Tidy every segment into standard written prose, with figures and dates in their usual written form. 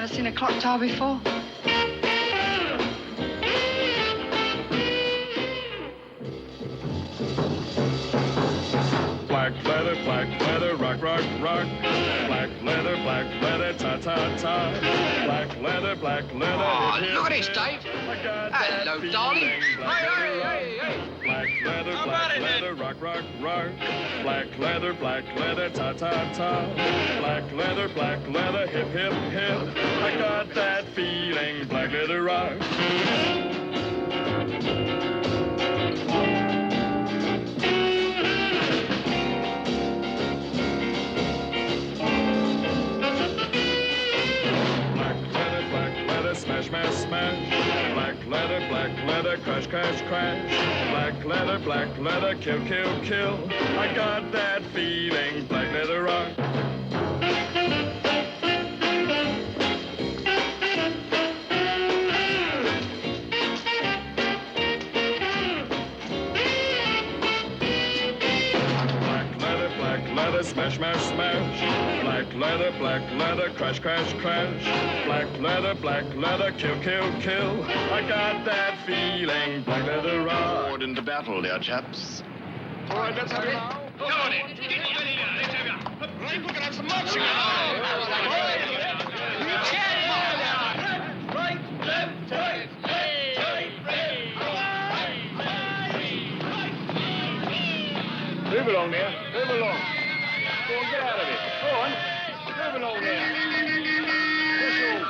Seen a clock tower before? Black leather, rock, rock, rock. Black leather, ta, ta, ta. Black leather, oh, hip, look at hip, this, Dave. Hello, darling. Hey. Black leather, rock, rock, rock. Black leather, ta, ta, ta. Black leather, hip, hip, hip. I got that feeling, black leather rock. Smash, smash, smash. Black leather, crash, crash, crash. Black leather, kill, kill, kill. I got that feeling, black leather rock. Smash, smash, smash. Black leather, crash, crash, crash. Black leather, kill, kill, kill. I got that feeling, black leather rock. Forward into battle, dear chaps. All right, let's have it. Come on in. Right, we're gonna have some marching. Right, left, right. Move along there. Move along. Go on, get out of it. Go on. Move along there. Push off.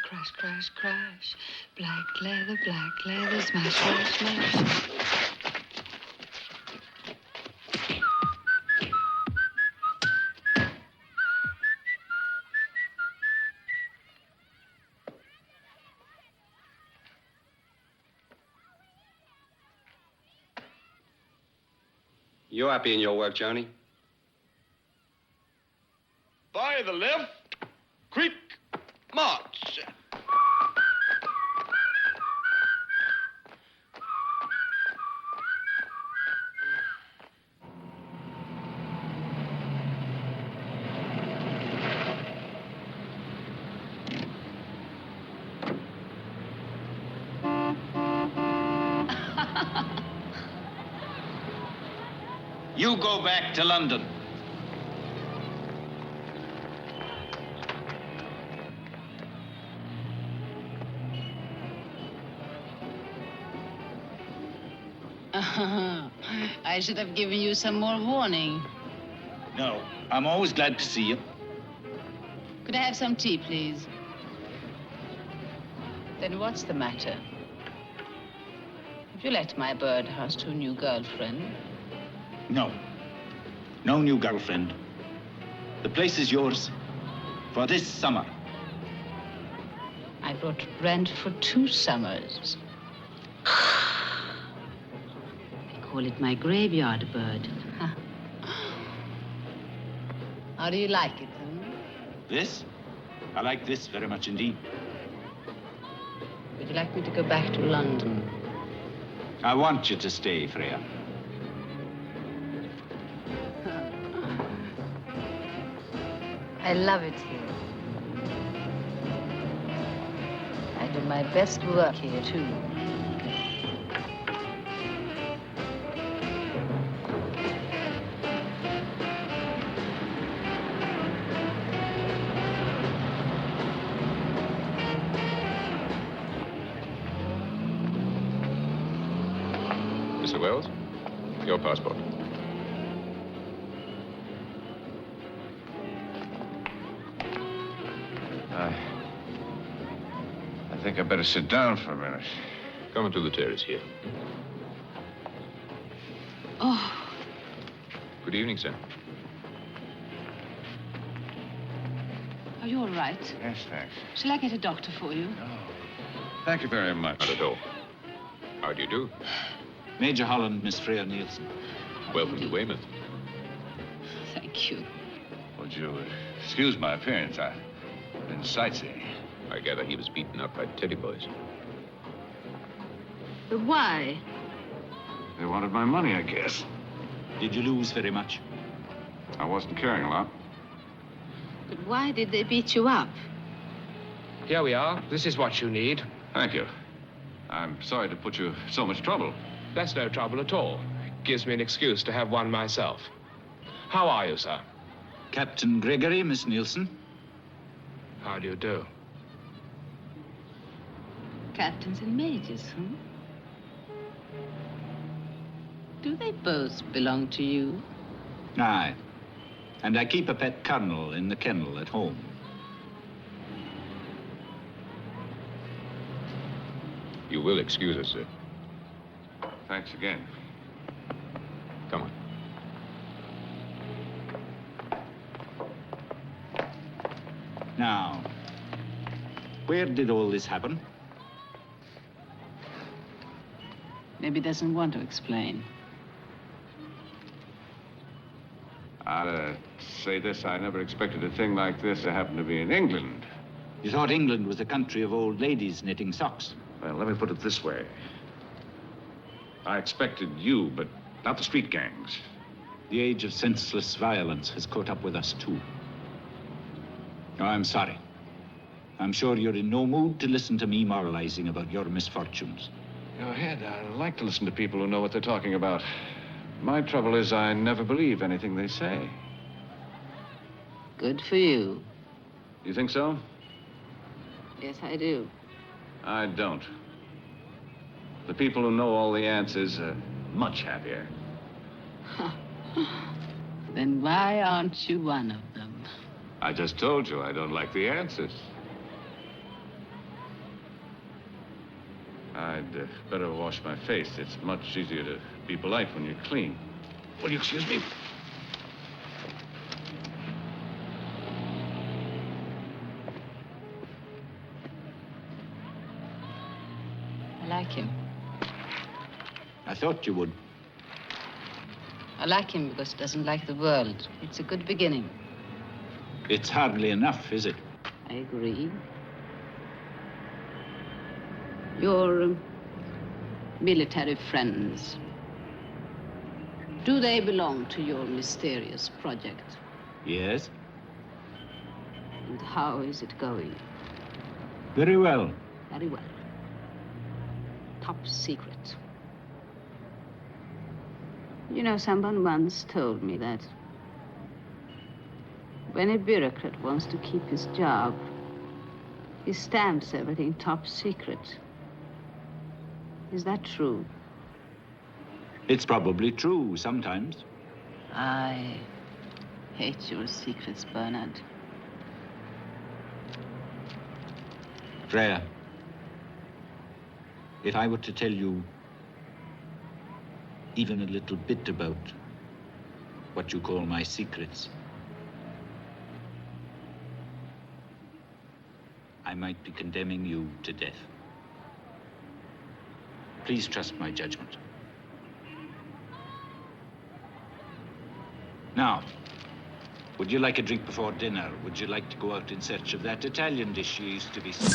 Crash, crash, crash. Black leather, smash, smash, smash. You happy in your work, Johnny? By the left, quick march. You go back to London. I should have given you some more warning. No, I'm always glad to see you. Could I have some tea, please? Then what's the matter? Have you let my birdhouse to a new girlfriend? No. No new girlfriend. The place is yours for this summer. I brought rent for 2 summers. I call it my graveyard bird. How do you like it, then? This? I like this very much indeed. Would you like me to go back to London? I want you to stay, Freya. I love it here. I do my best work here, too. Wells, your passport. I think I better sit down for a minute. Come into the terrace here. Oh, Good evening, sir. are you all right? Yes, thanks. Shall I get a doctor for you? Thank you very much. Not at all. How do you do? Major Holland, Miss Freya Neilson. Welcome to Weymouth. Thank you. Would you excuse my appearance? I've been sightseeing. I gather he was beaten up by Teddy boys. But why? They wanted my money, I guess. Did you lose very much? I wasn't carrying a lot. But why did they beat you up? Here we are. This is what you need. Thank you. I'm sorry to put you so much trouble. That's no trouble at all. It gives me an excuse to have one myself. How are you, sir? Captain Gregory, Miss Neilson. How do you do? Captains and majors, huh? Do they both belong to you? Aye. And I keep a pet colonel in the kennel at home. You will excuse us, sir. Thanks again. Come on. Now, where did all this happen? Maybe doesn't want to explain. I'll say this, I never expected a thing like this to happen to be in England. You thought England was a country of old ladies knitting socks. Well, let me put it this way. I expected you, but not the street gangs. The age of senseless violence has caught up with us, too. Oh, I'm sorry. I'm sure you're in no mood to listen to me moralizing about your misfortunes. Go ahead. I like to listen to people who know what they're talking about. My trouble is I never believe anything they say. Good for you. You think so? Yes, I do. I don't. The people who know all the answers are much happier. Then why aren't you one of them? I just told you I don't like the answers. I'd better wash my face. It's much easier to be polite when you're clean. Will you excuse me? I like him. I thought you would. I like him because he doesn't like the world. It's a good beginning. It's hardly enough, is it? I agree. Your military friends, do they belong to your mysterious project? Yes. And how is it going? Very well. Very well. Top secret. You know, someone once told me that when a bureaucrat wants to keep his job, he stamps everything top secret. Is that true? It's probably true sometimes. I hate your secrets, Bernard. Freya, if I were to tell you even a little bit about what you call my secrets, I might be condemning you to death. Please trust my judgment. Now, would you like a drink before dinner? Would you like to go out in search of that Italian dish you used to be so...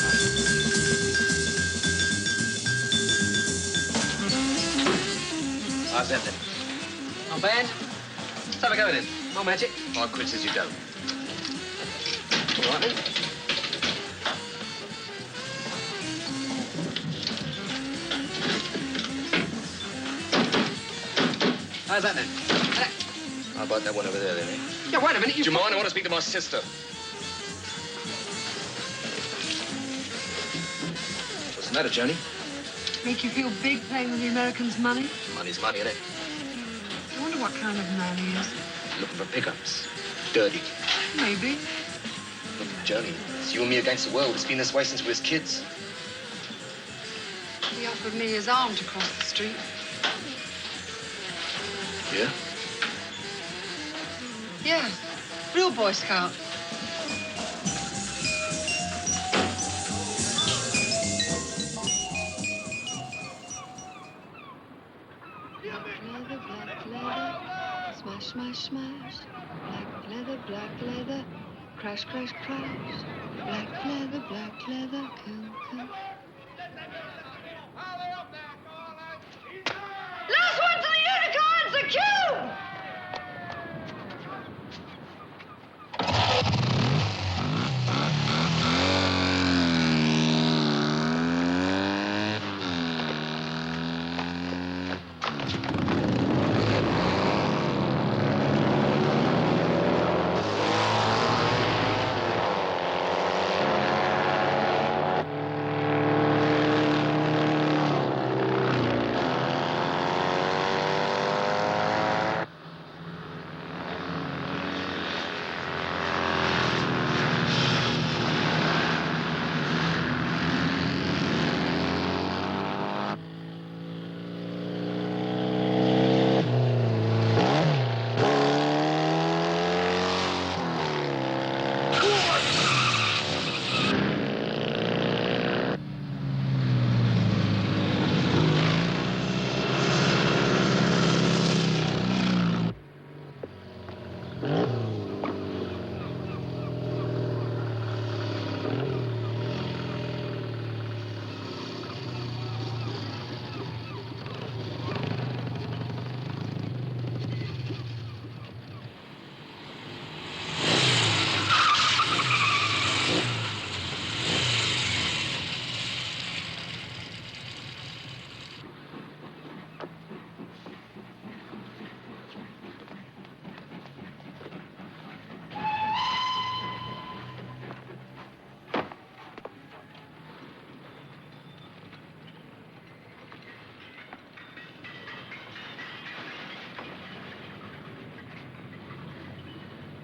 How's that then? Not bad. Let's have a go then. No magic. 5 quid says you don't. All right then. How's that then? How about that one over there, then, eh? Yeah, wait a minute. Do you mind? I want to speak to my sister. What's the matter, Joni? Make you feel big playing with the Americans' money? Money's money, innit? I wonder what kind of man he is. Looking for pickups. Dirty. Maybe. Look, Johnny, it's you and me against the world. It's been this way since we was kids. He offered me his arm to cross the street. Yeah? Yeah. Real Boy Scout. Black leather, smash, smash, smash. Black leather, crash, crash, crash. Black leather, cool, cool. Last one to the unicorns, the cube!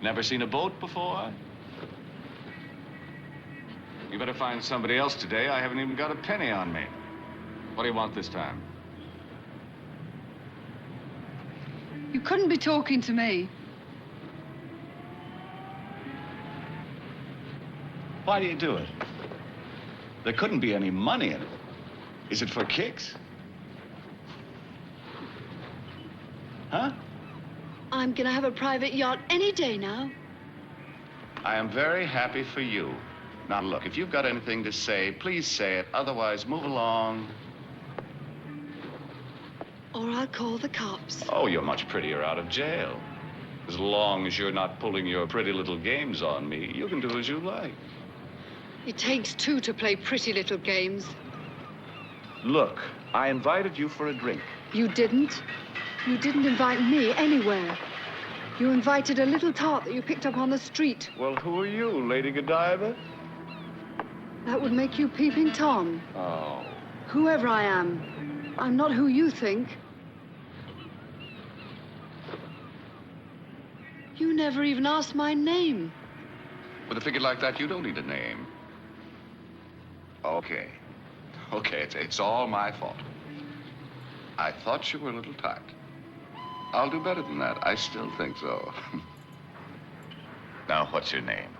Never seen a boat before? You better find somebody else today. I haven't even got a penny on me. What do you want this time? You couldn't be talking to me. Why do you do it? There couldn't be any money in it. Is it for kicks? Huh? I'm gonna have a private yacht any day now. I am very happy for you. Now, look, if you've got anything to say, please say it. Otherwise, move along. Or I'll call the cops. Oh, you're much prettier out of jail. As long as you're not pulling your pretty little games on me, you can do as you like. It takes two to play pretty little games. Look, I invited you for a drink. You didn't. You didn't invite me anywhere. You invited a little tart that you picked up on the street. Well, who are you, Lady Godiva? That would make you Peeping Tom. Oh. Whoever I am, I'm not who you think. You never even asked my name. With a figure like that, you don't need a name. Okay. Okay, it's all my fault. I thought you were a little tight. I'll do better than that. I still think so. Now, what's your name?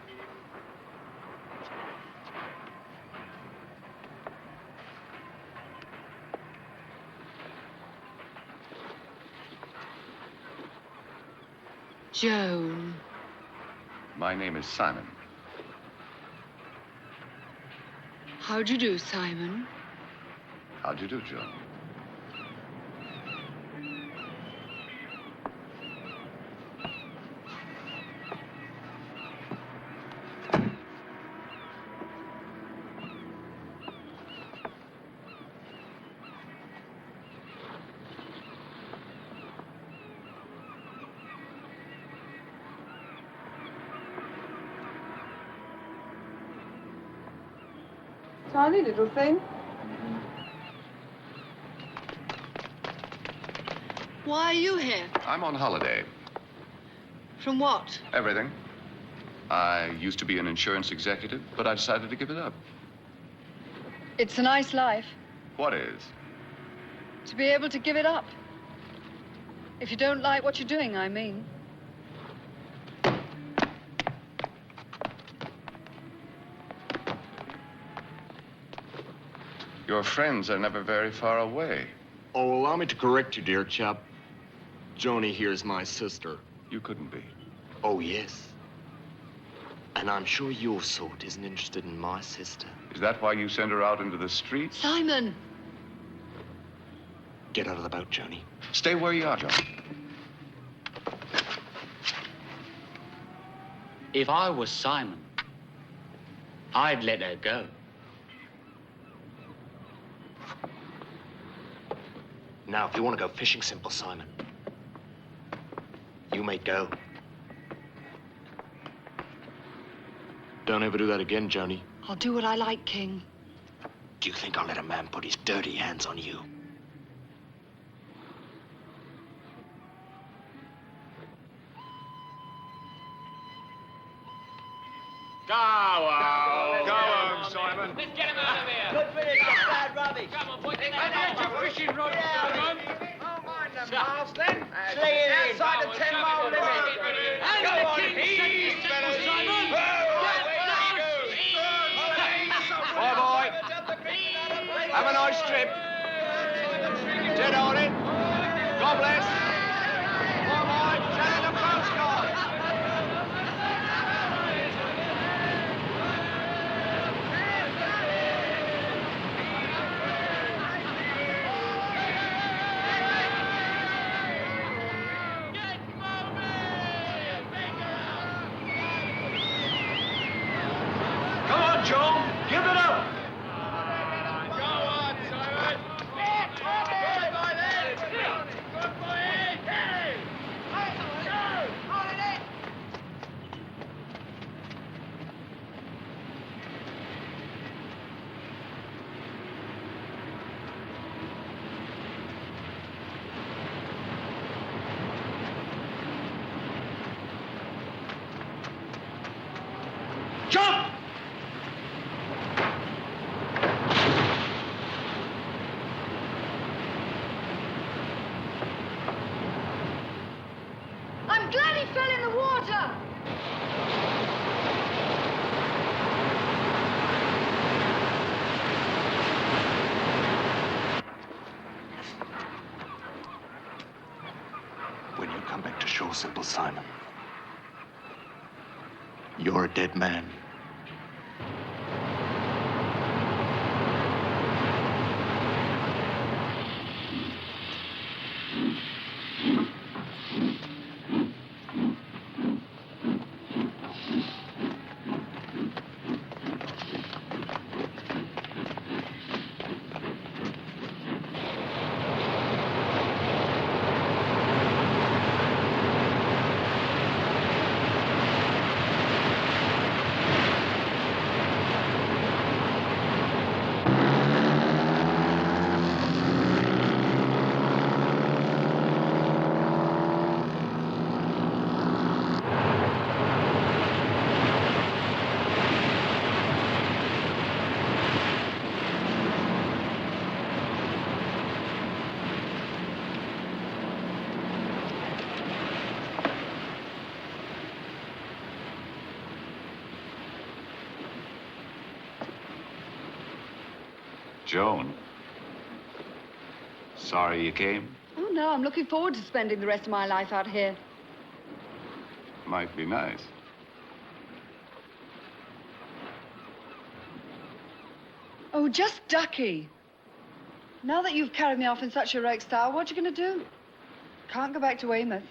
Joan. My name is Simon. How'd you do, Simon? How'd you do, Joan? Tiny little thing. Why are you here? I'm on holiday. From what? Everything. I used to be an insurance executive, but I decided to give it up. It's a nice life. What is? To be able to give it up. If you don't like what you're doing, I mean. Your friends are never very far away. Oh, allow me to correct you, dear chap. Joni here is my sister. You couldn't be. Oh, yes. And I'm sure your sort isn't interested in my sister. Is that why you send her out into the streets? Simon! Get out of the boat, Joni. Stay where you are, John. If I was Simon, I'd let her go. Now, if you want to go fishing, Simple Simon, you may go. Don't ever do that again, Joni. I'll do what I like, King. Do you think I'll let a man put his dirty hands on you? Go on. Go on, Simon. Let's get him out of here. Good finish, that's bad rubbish. Come on, boy. Fishing rod, Simon. Oh, mind them, Miles, then. Sling it in. Outside the 10-mile limit. And Go the on, King heave, sent you, fellas, Simon. heave. Bye, boy. Have a nice trip. Dead on it. God bless. Bye, boy. Send the postcard. Come on, Joan. Give it up. Go on, Simon. Good boy, then. Good boy, Carey. Jump! I'm glad he fell in the water! When you come back to shore, Simple Simon, you're a dead man. Joan. Sorry you came. Oh, no, I'm looking forward to spending the rest of my life out here. Might be nice. Oh, just ducky. Now that you've carried me off in such heroic style, what are you going to do? Can't go back to Weymouth.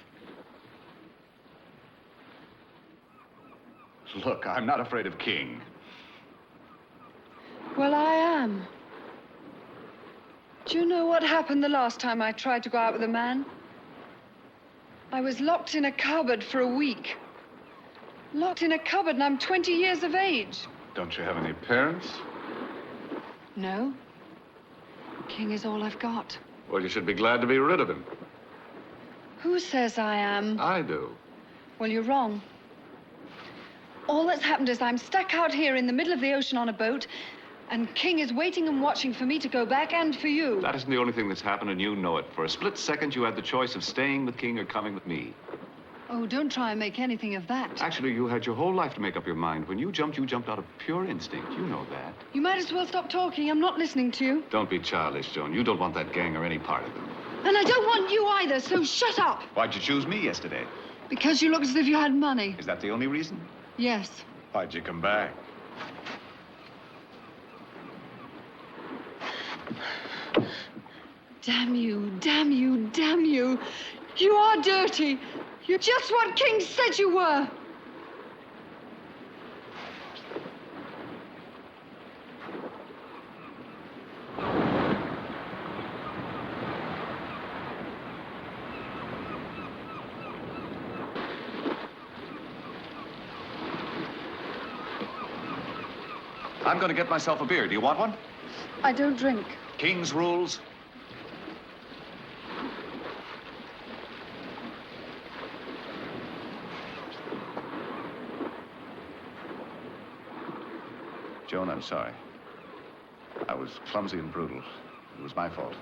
Look, I'm not afraid of King. Well, I am. Do you know what happened the last time I tried to go out with a man? I was locked in a cupboard for a week. Locked in a cupboard, and I'm 20 years of age. Don't you have any parents? No. King is all I've got. Well, you should be glad to be rid of him. Who says I am? I do. Well, you're wrong. All that's happened is I'm stuck out here in the middle of the ocean on a boat, and King is waiting and watching for me to go back and for you. That isn't the only thing that's happened, and you know it. For a split second, you had the choice of staying with King or coming with me. Oh, don't try and make anything of that. Actually, you had your whole life to make up your mind. When you jumped out of pure instinct. You know that. You might as well stop talking. I'm not listening to you. Don't be childish, Joan. You don't want that gang or any part of them. And I don't want you either, so shut up. Why'd you choose me yesterday? Because you looked as if you had money. Is that the only reason? Yes. Why'd you come back? Damn you, damn you, damn you. You are dirty. You're just what King said you were. I'm going to get myself a beer. Do you want one? I don't drink. King's rules. Joan, I'm sorry. I was clumsy and brutal. It was my fault.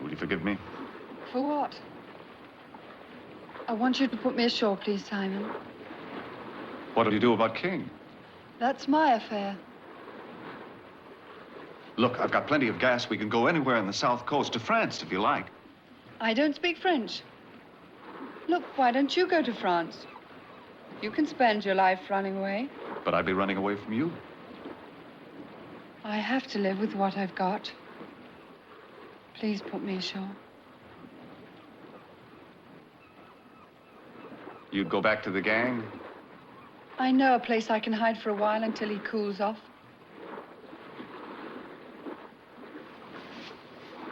Will you forgive me? For what? I want you to put me ashore, please, Simon. What'll you do about King? That's my affair. Look, I've got plenty of gas. We can go anywhere on the south coast, to France, if you like. I don't speak French. Look, why don't you go to France? You can spend your life running away. But I'd be running away from you. I have to live with what I've got. Please put me ashore. You'd go back to the gang? I know a place I can hide for a while until he cools off.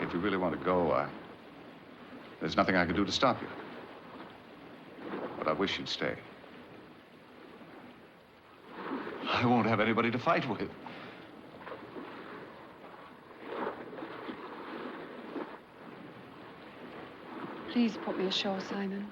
If you really want to go, there's nothing I can do to stop you. But I wish you'd stay. I won't have anybody to fight with. Please put me ashore, Simon.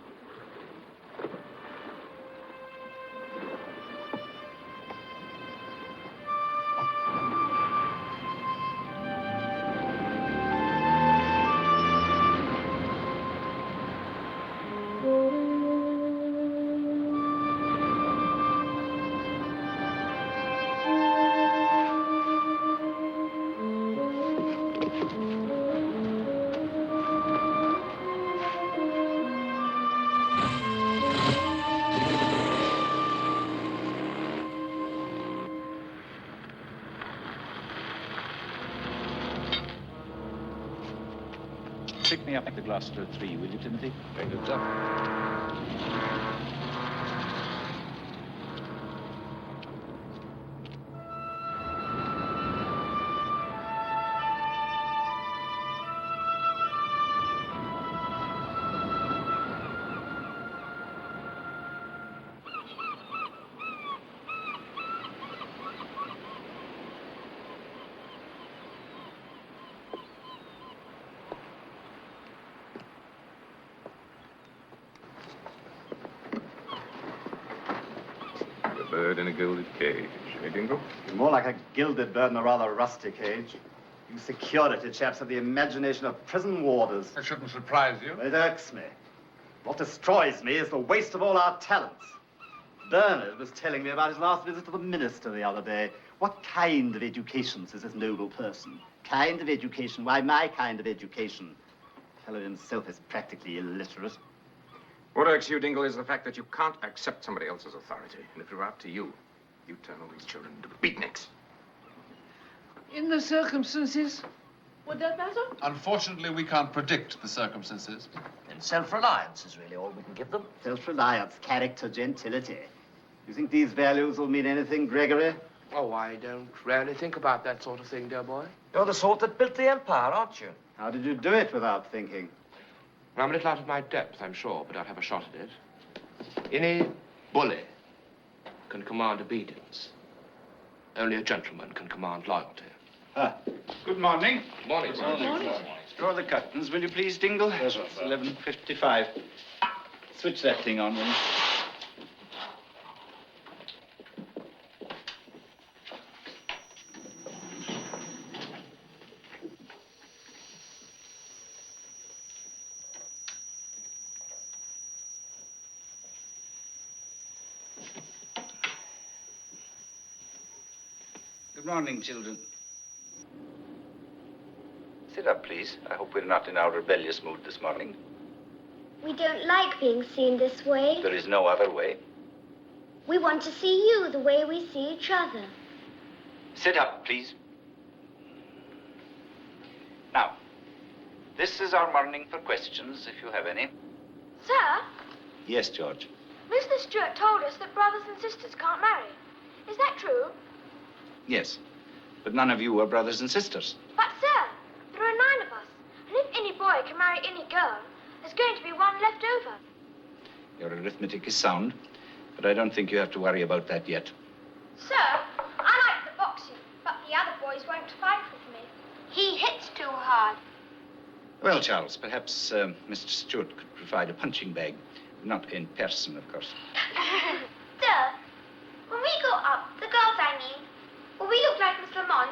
Pick me up at the Gloucester 3, will you, Timothy? Very good, sir. Bird in a gilded cage. Eh, Dingle? More like a gilded bird in a rather rusty cage. You security chaps have the imagination of prison warders. That shouldn't surprise you. It irks me. What destroys me is the waste of all our talents. Bernard was telling me about his last visit to the minister the other day. What kind of education, says this noble person? Kind of education? Why, my kind of education. The fellow himself is practically illiterate. What irks you, Dingle, is the fact that you can't accept somebody else's authority. And if it were up to you, you'd turn all these children into beatniks. In the circumstances, would that matter? Unfortunately, we can't predict the circumstances. And self-reliance is really all we can give them. Self-reliance, character, gentility. You think these values will mean anything, Gregory? Oh, I don't rarely think about that sort of thing, dear boy. You're the sort that built the empire, aren't you? How did you do it without thinking? I'm a little out of my depth, I'm sure, but I'll have a shot at it. Any bully can command obedience. Only a gentleman can command loyalty. Ah. Good morning. Morning, sir. Morning. Draw the curtains, will you please, Dingle? Yes, sir. It's 11:55. Switch that thing on, will you? Good morning, children. Sit up, please. I hope we're not in our rebellious mood this morning. We don't like being seen this way. There is no other way. We want to see you the way we see each other. Sit up, please. Now, this is our morning for questions, if you have any. Sir, Yes, George. Mr. Stuart told us that brothers and sisters can't marry. Is that true? Yes. But none of you are brothers and sisters. But, sir, there are 9 of us. And if any boy can marry any girl, there's going to be one left over. Your arithmetic is sound, but I don't think you have to worry about that yet. Sir, I like the boxing, but the other boys won't fight with me. He hits too hard. Well, Charles, perhaps Mr. Stuart could provide a punching bag. Not in person, of course. Sir, when we grow up, the girls I mean, will we look like Miss Lamont?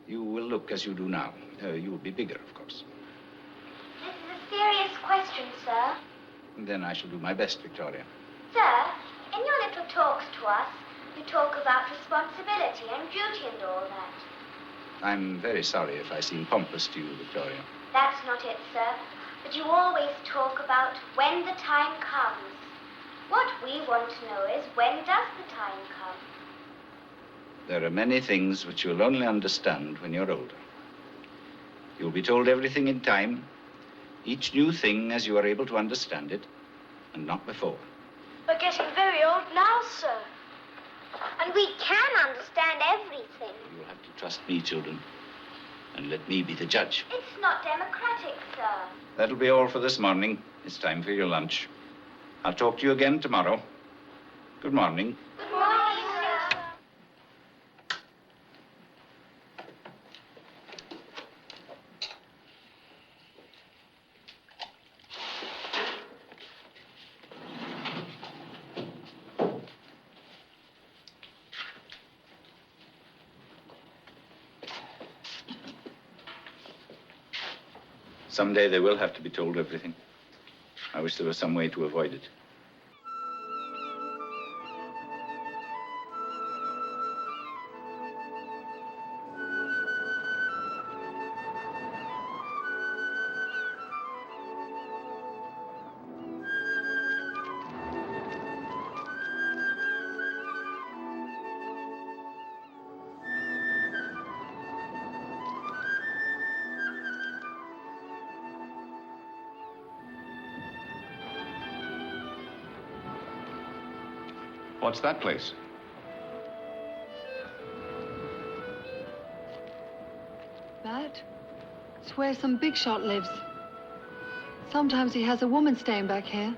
You will look as you do now. You will be bigger, of course. This is a serious question, sir. Then I shall do my best, Victoria. Sir, in your little talks to us, you talk about responsibility and duty and all that. I'm very sorry if I seem pompous to you, Victoria. That's not it, sir. But you always talk about when the time comes. What we want to know is, when does the time come? There are many things which you'll only understand when you're older. You'll be told everything in time, each new thing as you are able to understand it, and not before. We're getting very old now, sir. And we can understand everything. You'll have to trust me, children, and let me be the judge. It's not democratic, sir. That'll be all for this morning. It's time for your lunch. I'll talk to you again tomorrow. Good morning. Good morning, sir. Someday they will have to be told everything. I wish there was some way to avoid it. What's that place? That? It's where some big shot lives. Sometimes he has a woman staying back here.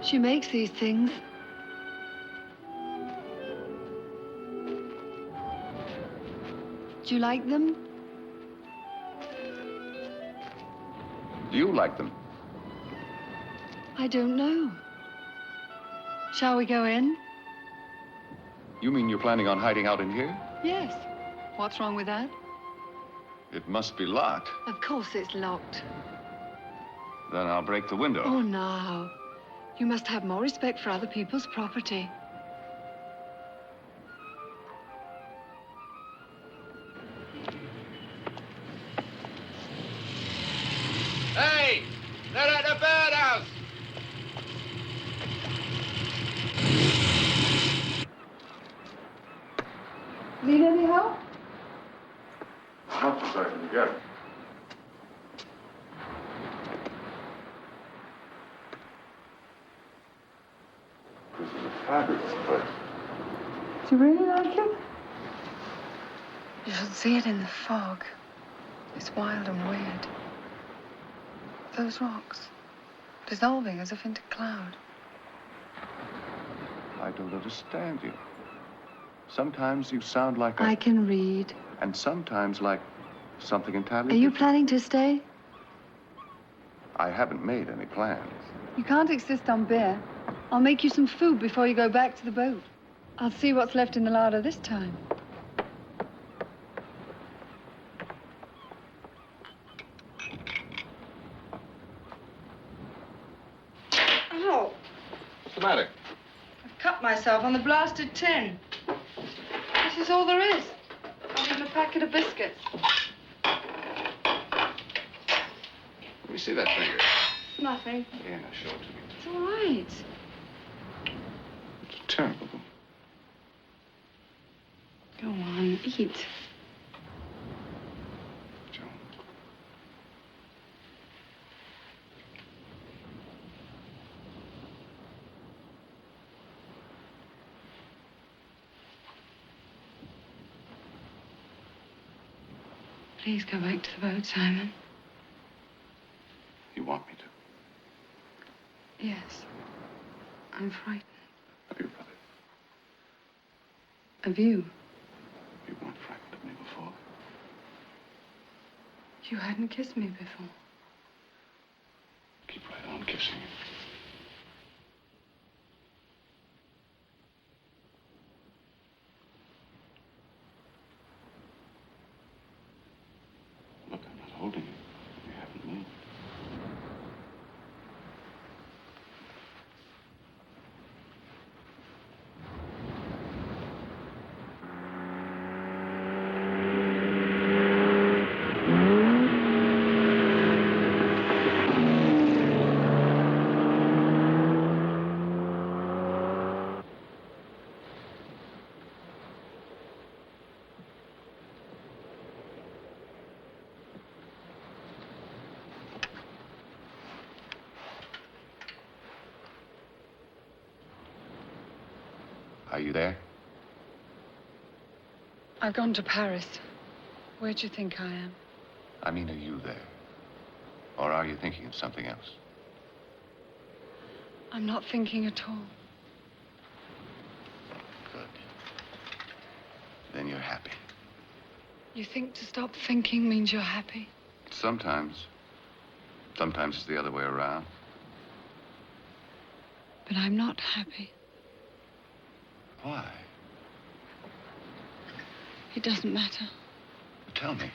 She makes these things. Do you like them? Do you like them? I don't know. Shall we go in? You mean you're planning on hiding out in here? Yes. What's wrong with that? It must be locked. Of course it's locked. Then I'll break the window. Oh, no. You must have more respect for other people's property. Hey! They're at the birdhouse! Need any help? Not as I can get. This is a fabulous place. Do you really like it? You should see it in the fog. It's wild and weird. Those rocks, dissolving as if into cloud. I don't understand you. Sometimes you sound like I can read. And sometimes like something entirely Are you different. planning to stay? I haven't made any plans. You can't insist on beer. I'll make you some food before you go back to the boat. I'll see what's left in the larder this time. Oh, What's the matter? I've cut myself on the blasted tin. This is all there is. Not even a packet of biscuits. Let me see that finger. Nothing. Yeah, now show it to me. It's all right. It's terrible. Go on, eat. Joan. Please go back to the boat, Simon. You want me to? Yes. I'm frightened. Of your brother. Of you. You weren't frightened of me before. You hadn't kissed me before. Keep right on kissing you. Look, I'm not holding you. You haven't moved. Are you there? I've gone to Paris. Where do you think I am? I mean, are you there? Or are you thinking of something else? I'm not thinking at all. Good. Then you're happy. You think to stop thinking means you're happy? Sometimes. Sometimes it's the other way around. But I'm not happy. Why? It doesn't matter. Tell me.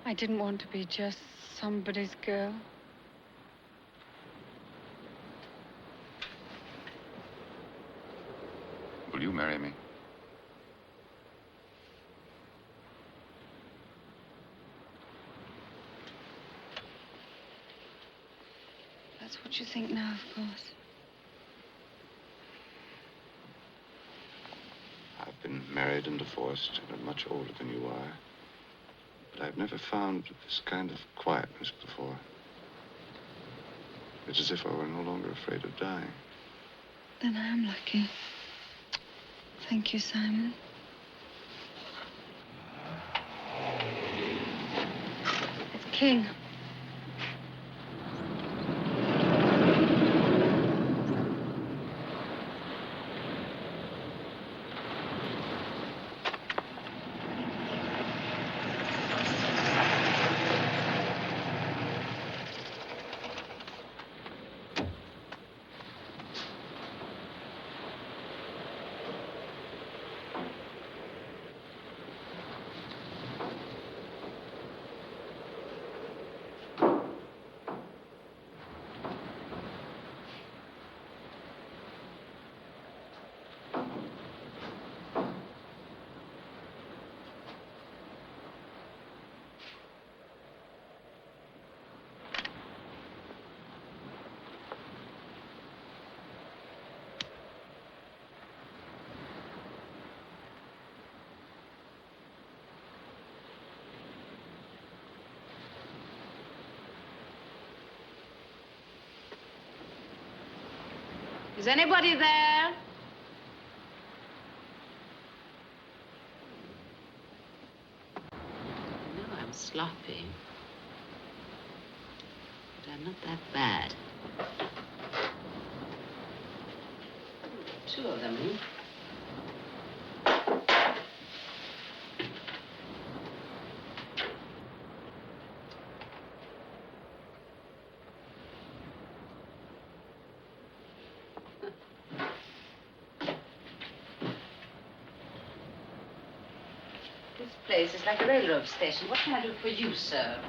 I didn't want to be just somebody's girl. Will you marry me? That's what you think now, of course. I've been married and divorced, and I'm much older than you are. But I've never found this kind of quietness before. It's as if I were no longer afraid of dying. Then I'm lucky. Thank you, Simon. It's King. Is anybody there? No, I'm sloppy. But I'm not that bad. Good. Two of them, eh? This place is like a railroad station. What can I do for you, sir?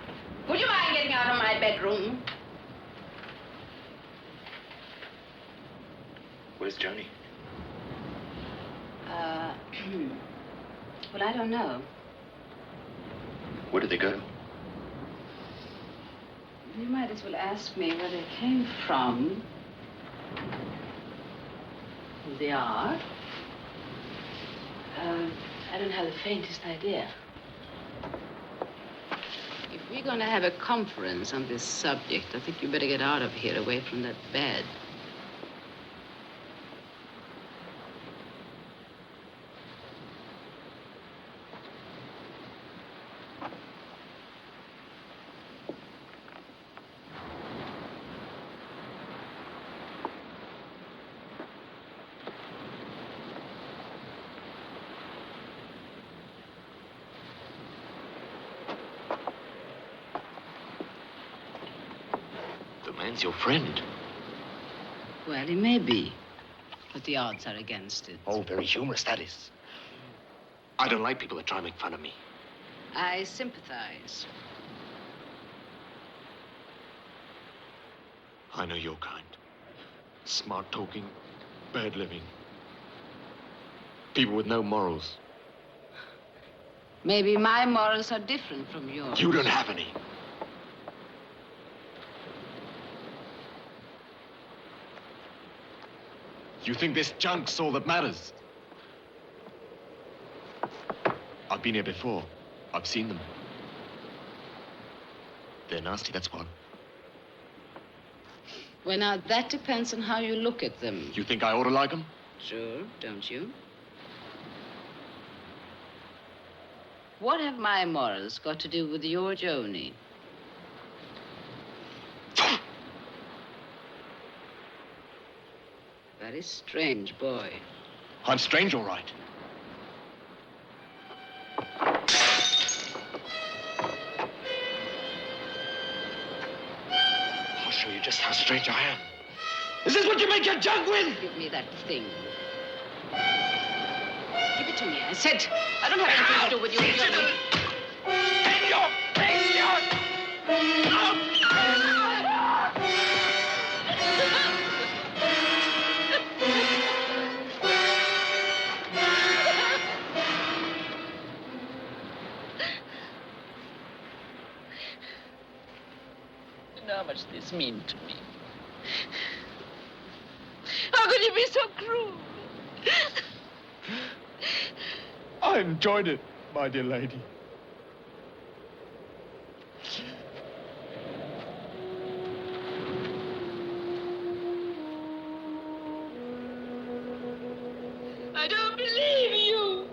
Would you mind getting out of my bedroom? Where's Johnny? Well, I don't know. Where did they go? You might as well ask me where they came from. Who they are. I don't have the faintest idea. If we're going to have a conference on this subject, I think you better get out of here, away from that bed. Man's your friend. Well, he may be, but the odds are against it. Oh, very humorous, that is. I don't like people that try and make fun of me. I sympathize. I know your kind. Smart talking, bad living. People with no morals. Maybe my morals are different from yours. You don't have any. You think this junk's all that matters? I've been here before. I've seen them. They're nasty, that's one. Well, now, that depends on how you look at them. You think I ought to like them? Sure, don't you? What have my morals got to do with your Joni? Very strange boy. I'm strange, all right. I'll show you just how strange I am. Is this what you make your junk with? Give me that thing. Give it to me, I said. I don't have anything to do with your Joni. In your face, Stuart! How much this mean to me? How could you be so cruel? I enjoyed it, my dear lady. I don't believe you.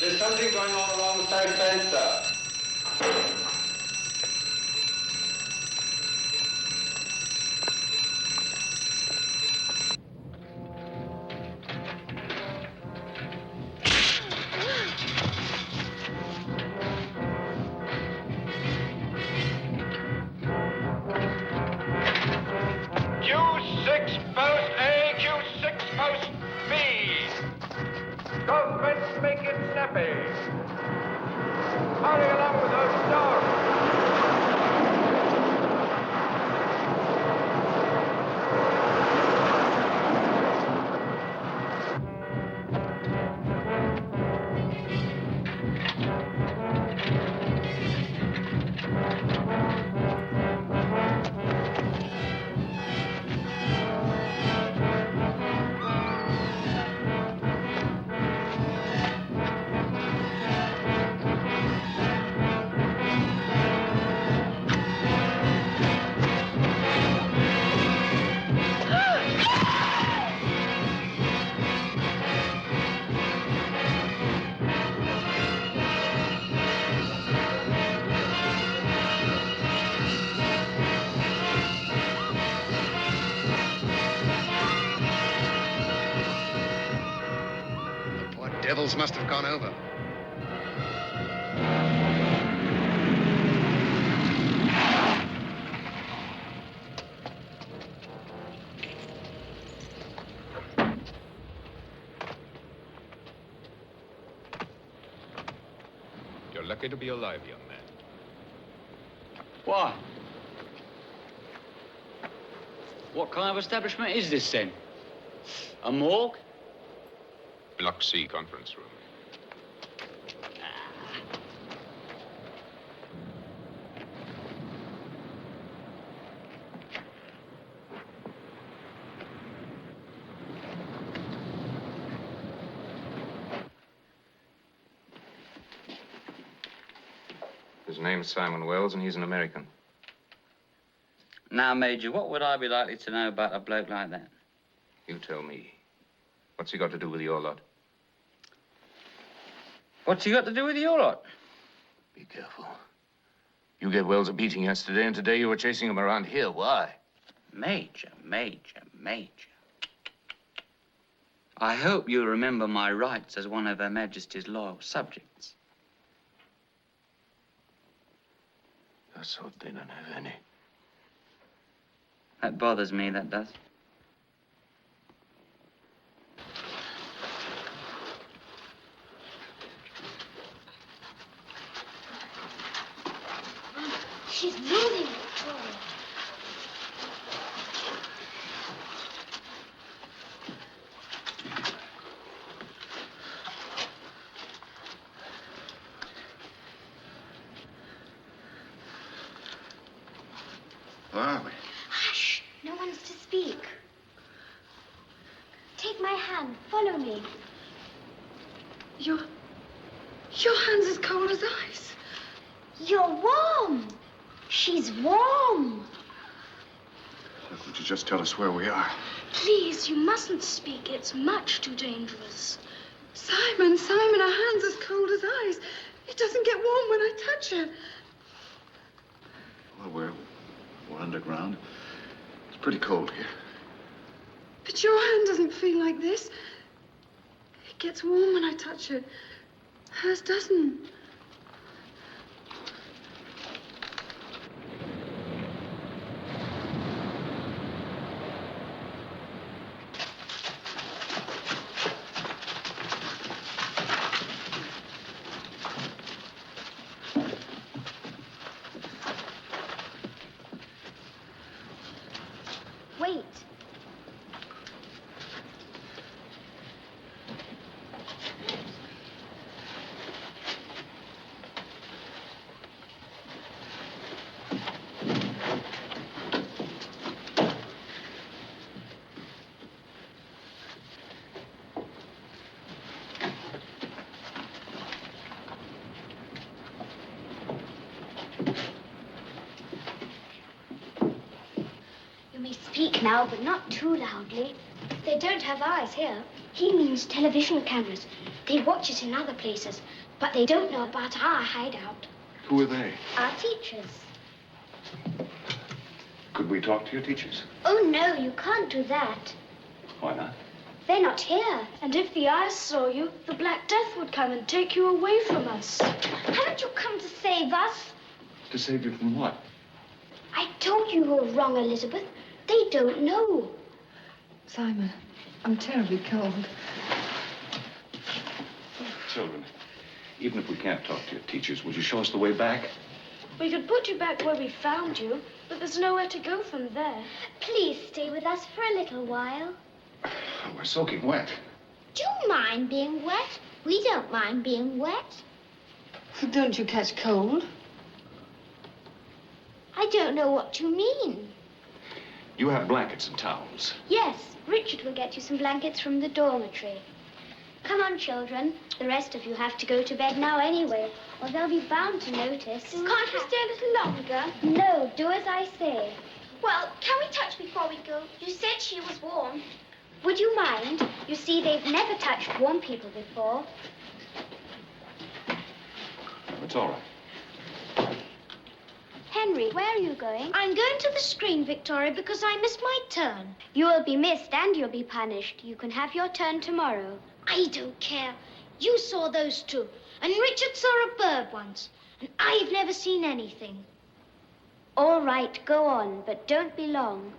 There's something going on along the south fence, sir. Q6 post A, Q6 post B. Let's make it snappy. Hurry along with those dogs. Devils must have gone over. You're lucky to be alive, young man. Why? What kind of establishment is this, then? A morgue? Block C conference room. His name's Simon Wells, and he's an American. Now, Major, what would I be likely to know about a bloke like that? You tell me. What's he got to do with your lot? What's he got to do with your lot? Be careful. You gave Wells a beating yesterday, and today you were chasing him around here. Why? Major. I hope you remember my rights as one of Her Majesty's loyal subjects. You're so they don't have any. That bothers me, that does. She's moving. Where are we? Hush. No one's to speak. Take my hand. Follow me. Your hand's as cold as ice. You're warm. She's warm. Look, would you just tell us where we are? Please, you mustn't speak. It's much too dangerous. Simon, our hand's as cold as ice. It doesn't get warm when I touch it. Well, we're underground. It's pretty cold here. But your hand doesn't feel like this. It gets warm when I touch it. Hers doesn't. now, but not too loudly. They don't have eyes here. He means television cameras. They watch us in other places, but they don't know about our hideout. Who are they? Our teachers. Could we talk to your teachers? Oh, no, you can't do that. Why not? They're not here. And if the eyes saw you, the Black Death would come and take you away from us. Haven't you come to save us? To save you from what? I told you were wrong, Elizabeth. They don't know. Simon, I'm terribly cold. Children, even if we can't talk to your teachers, would you show us the way back? We could put you back where we found you, but there's nowhere to go from there. Please stay with us for a little while. We're soaking wet. Do you mind being wet? We don't mind being wet. Don't you catch cold? I don't know what you mean. You have blankets and towels. Yes, Richard will get you some blankets from the dormitory. Come on, children. The rest of you have to go to bed now anyway, or they'll be bound to notice. Can't we stay a little longer? No, do as I say. Well, can we touch before we go? You said she was warm. Would you mind? You see, they've never touched warm people before. It's all right. Henry, where are you going? I'm going to the screen, Victoria, because I missed my turn. You will be missed and you'll be punished. You can have your turn tomorrow. I don't care. You saw those two, and Richard saw a bird once, and I've never seen anything. All right, go on, but don't be long.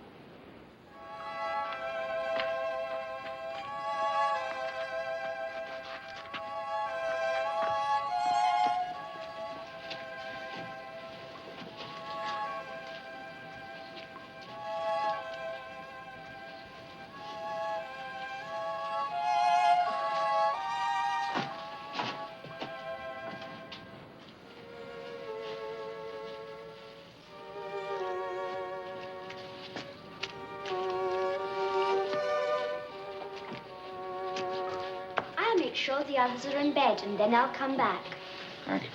Sure the others are in bed, and then I'll come back. Thank you.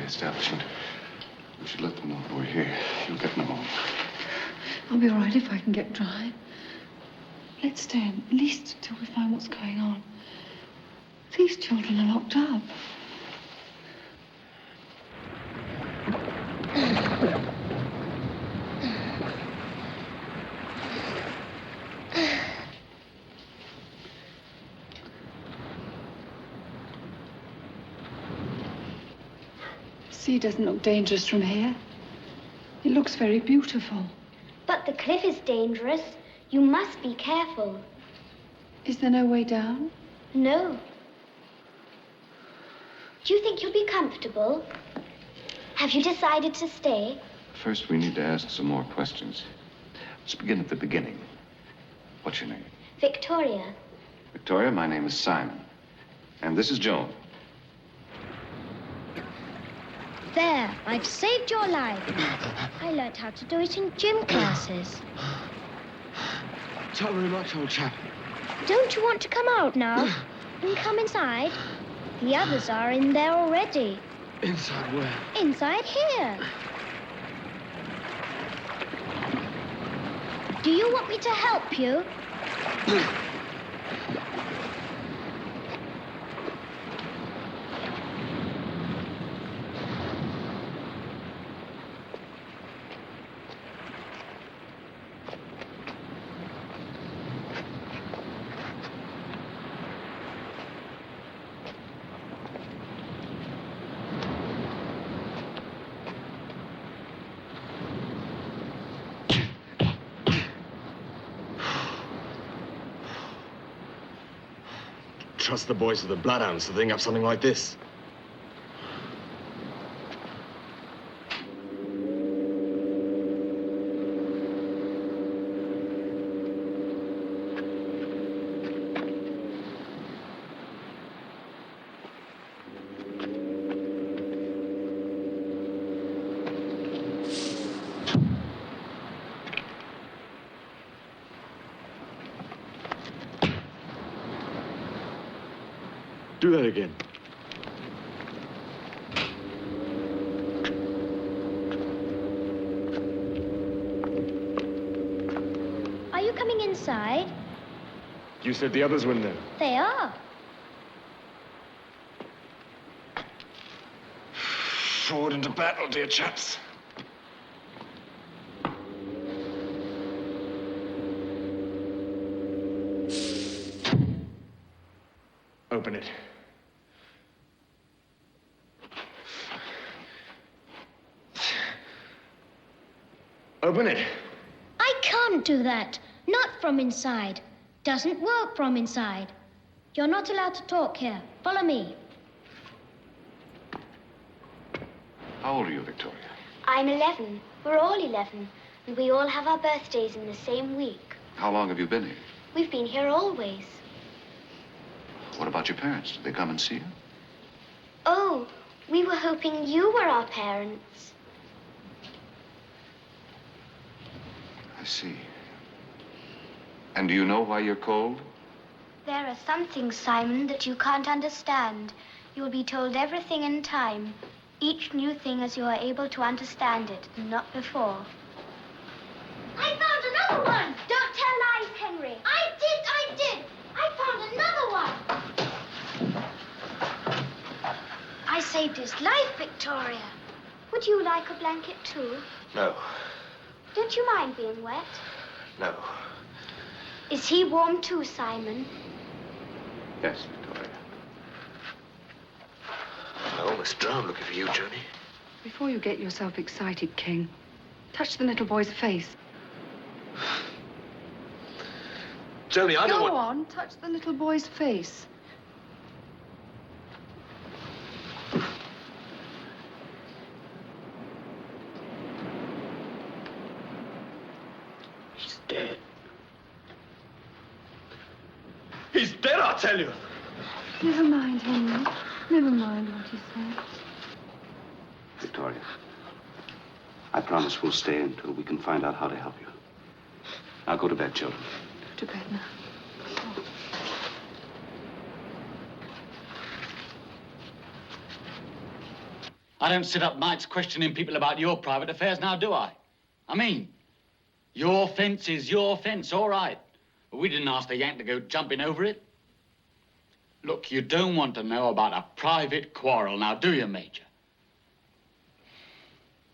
Establishment. We should let them know that we're here. You'll get them home. I'll be all right if I can get dry. Let's stay in, at least until we find what's going on. These children are locked up. Sea doesn't look dangerous from here. It looks very beautiful. But the cliff is dangerous. You must be careful. Is there no way down? No. Do you think you'll be comfortable? Have you decided to stay? First, we need to ask some more questions. Let's begin at the beginning. What's your name? Victoria. Victoria, my name is Simon. And this is Joan. There, I've saved your life. I learnt how to do it in gym classes. Not very much, old chap. Don't you want to come out now and come inside? The others are in there already. Inside where? Inside here. Do you want me to help you? Trust the boys of the Bloodhounds to think up something like this. Do that again. Are you coming inside? You said the others were in there. They are. Forward into battle, dear chaps. Open it. Open it. I can't do that. Not from inside. Doesn't work from inside. You're not allowed to talk here. Follow me. How old are you, Victoria? I'm 11. We're all 11. And we all have our birthdays in the same week. How long have you been here? We've been here always. What about your parents? Did they come and see you? Oh, we were hoping you were our parents. I see. And do you know why you're cold? There are some things, Simon, that you can't understand. You'll be told everything in time. Each new thing as you are able to understand it, and not before. I found another one! Don't tell lies, Henry. I did! I found another one! I saved his life, Victoria. Would you like a blanket too? No. Don't you mind being wet? No. Is he warm too, Simon? Yes, Victoria. I almost drowned looking for you, Johnny. Before you get yourself excited, King, touch the little boy's face. Johnny, I don't want... Go on, touch the little boy's face. He's dead. He's dead, I tell you. Never mind, Henry. Never mind what he said. Victoria, I promise we'll stay until we can find out how to help you. Now go to bed, children. Go to bed now. I don't sit up nights questioning people about your private affairs now, do I? I mean, your fence is your fence, all right. But we didn't ask the Yank to go jumping over it. Look, you don't want to know about a private quarrel now, do you, Major?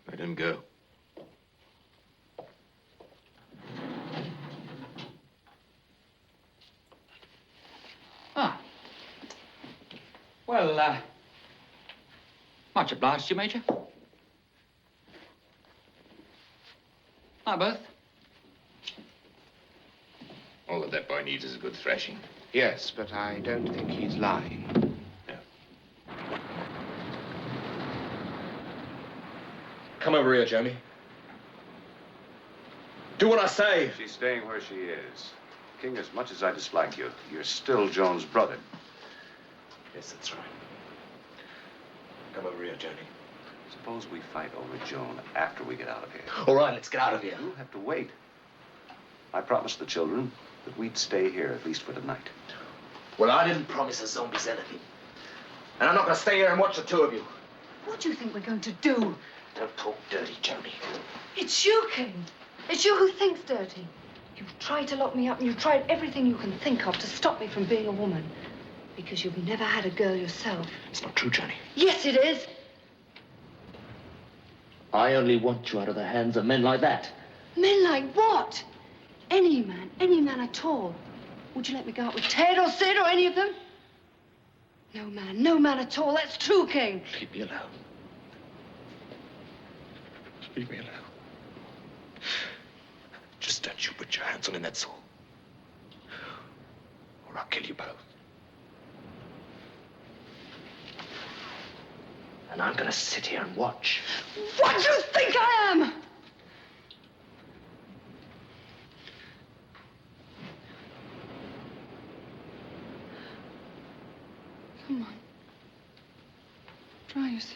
Let him go. Ah. Well, much obliged to you, Major. Hi, both. All that boy needs is a good thrashing. Yes, but I don't think he's lying. Come over here, Johnny. Do what I say. She's staying where she is. King, as much as I dislike you, you're still Joan's brother. Yes, that's right. Come over here, Johnny. Suppose we fight over Joan after we get out of here. All right, let's get out of here. You'll have to wait. I promised the children that we'd stay here, at least for tonight. Well, I didn't promise the zombies anything. And I'm not going to stay here and watch the two of you. What do you think we're going to do? Don't talk dirty, Johnny. It's you, King. It's you who thinks dirty. You've tried to lock me up and you've tried everything you can think of to stop me from being a woman. Because you've never had a girl yourself. It's not true, Johnny. Yes, it is. I only want you out of the hands of men like that. Men like what? Any man at all. Would you let me go out with Ted or Sid or any of them? No man at all. That's true, King. Leave me alone. Leave me alone. Just don't you put your hands on him, that's all. Or I'll kill you both. And I'm gonna sit here and watch. What do you think I am? Come on. Try yourself.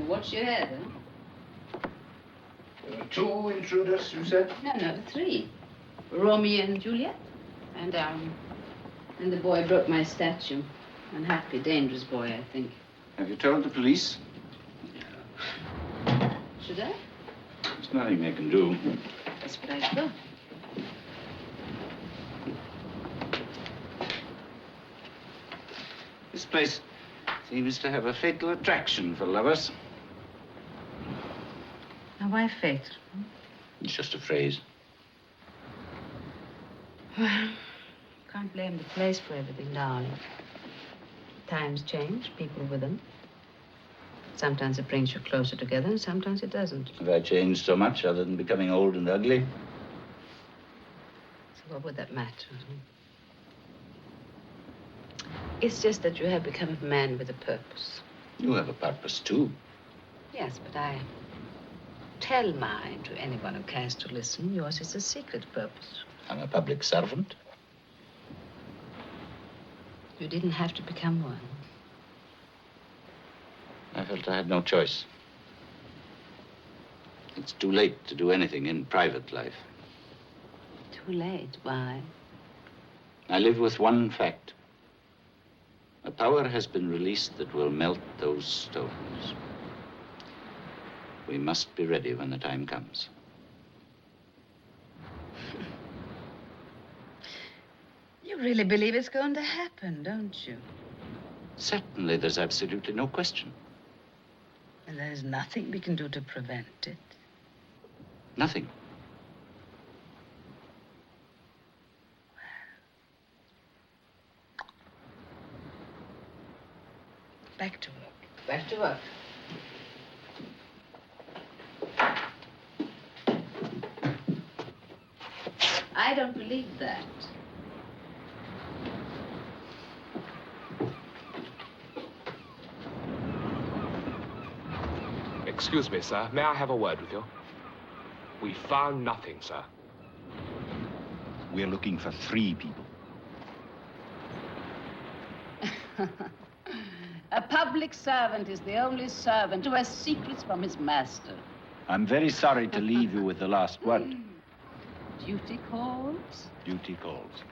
What's your head, huh? There were 2 intruders, you said? No, 3. Romeo and Juliet. And the boy broke my statue. Unhappy, dangerous boy, I think. Have you told the police? Should I? There's nothing they can do. That's what I thought. This place seems to have a fatal attraction for lovers. Now, why fatal? It's just a phrase. Well, can't blame the place for everything, darling. Times change, people with them. Sometimes it brings you closer together, and sometimes it doesn't. Have I changed so much other than becoming old and ugly? So what would that matter? It's just that you have become a man with a purpose. You have a purpose, too. Yes, but I tell mine to anyone who cares to listen. Yours is a secret purpose. I'm a public servant. You didn't have to become one. I felt I had no choice. It's too late to do anything in private life. Too late? Why? I live with one fact. A power has been released that will melt those stones. We must be ready when the time comes. You really believe it's going to happen, don't you? Certainly, there's absolutely no question. And there's nothing we can do to prevent it. Nothing. Back to work. Back to work. I don't believe that. Excuse me, sir. May I have a word with you? We found nothing, sir. We're looking for 3 people. A public servant is the only servant who has secrets from his master. I'm very sorry to leave you with the last word. Duty calls? Duty calls.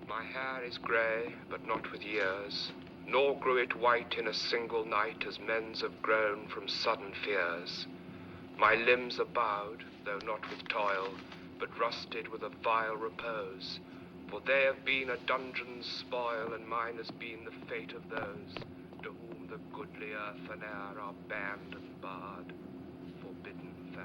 My hair is grey, but not with years, nor grew it white in a single night as men's have grown from sudden fears. My limbs are bowed, though not with toil, but rusted with a vile repose, for they have been a dungeon's spoil, and mine has been the fate of those to whom the goodly earth and air are banned and barred, forbidden fair.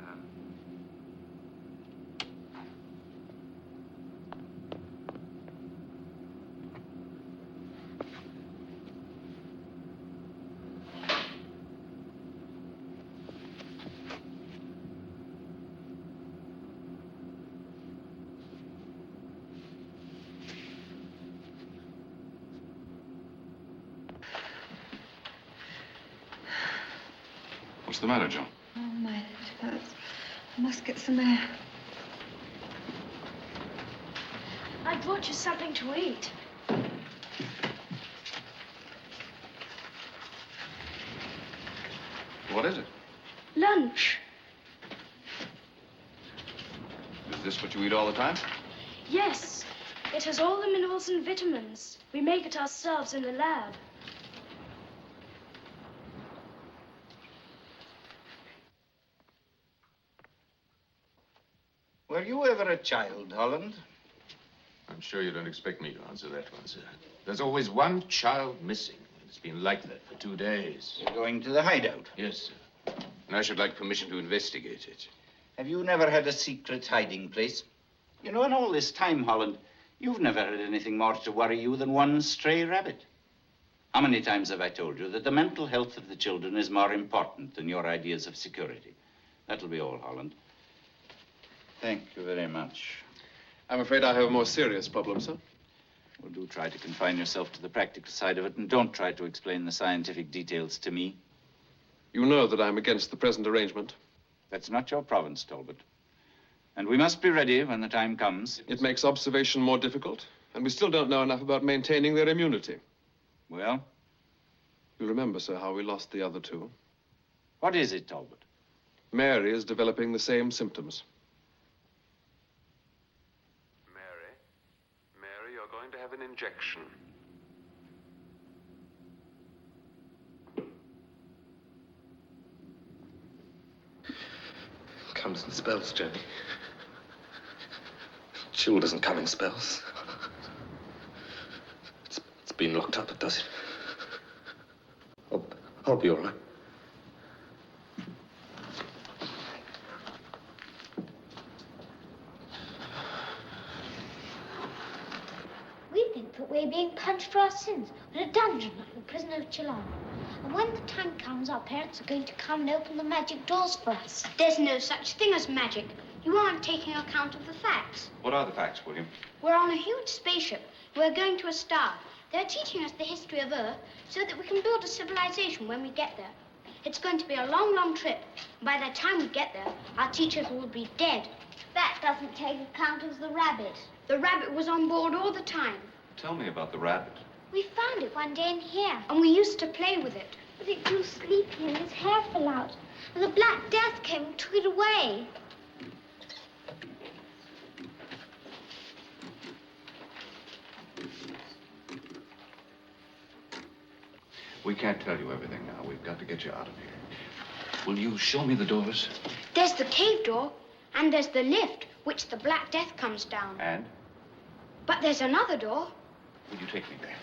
What's the matter, Joan? Oh, my head hurts. I must get some air. I brought you something to eat. What is it? Lunch. Is this what you eat all the time? Yes. It has all the minerals and vitamins. We make it ourselves in the lab. Were you ever a child, Holland? I'm sure you don't expect me to answer that one, sir. There's always one child missing. It's been like that for 2 days. You're going to the hideout? Yes, sir. And I should like permission to investigate it. Have you never had a secret hiding place? You know, in all this time, Holland, you've never had anything more to worry you than one stray rabbit. How many times have I told you that the mental health of the children is more important than your ideas of security? That'll be all, Holland. Thank you very much. I'm afraid I have a more serious problem, sir. Well, do try to confine yourself to the practical side of it, and don't try to explain the scientific details to me. You know that I'm against the present arrangement. That's not your province, Talbot. And we must be ready when the time comes. It makes observation more difficult, and we still don't know enough about maintaining their immunity. Well? You remember, sir, how we lost the other 2? What is it, Talbot? Mary is developing the same symptoms. Mary, you're going to have an injection. Comes in spells, Johnny. Chill doesn't come in spells. It's been locked up, does it? I'll be all right. We think that we're being punished for our sins in a dungeon like the prison of Ceylon. And when the time comes, our parents are going to come and open the magic doors for us. There's no such thing as magic. You aren't taking account of the facts. What are the facts, William? We're on a huge spaceship. We're going to a star. They're teaching us the history of Earth so that we can build a civilization when we get there. It's going to be a long, long trip. By the time we get there, our teachers will be dead. That doesn't take account of the rabbit. The rabbit was on board all the time. Tell me about the rabbit. We found it one day in here. And we used to play with it. But it grew sleepy and his hair fell out. And the Black Death came and took it away. We can't tell you everything now. We've got to get you out of here. Will you show me the doors? There's the cave door, and there's the lift, which the Black Death comes down. And? But there's another door. Will you take me there?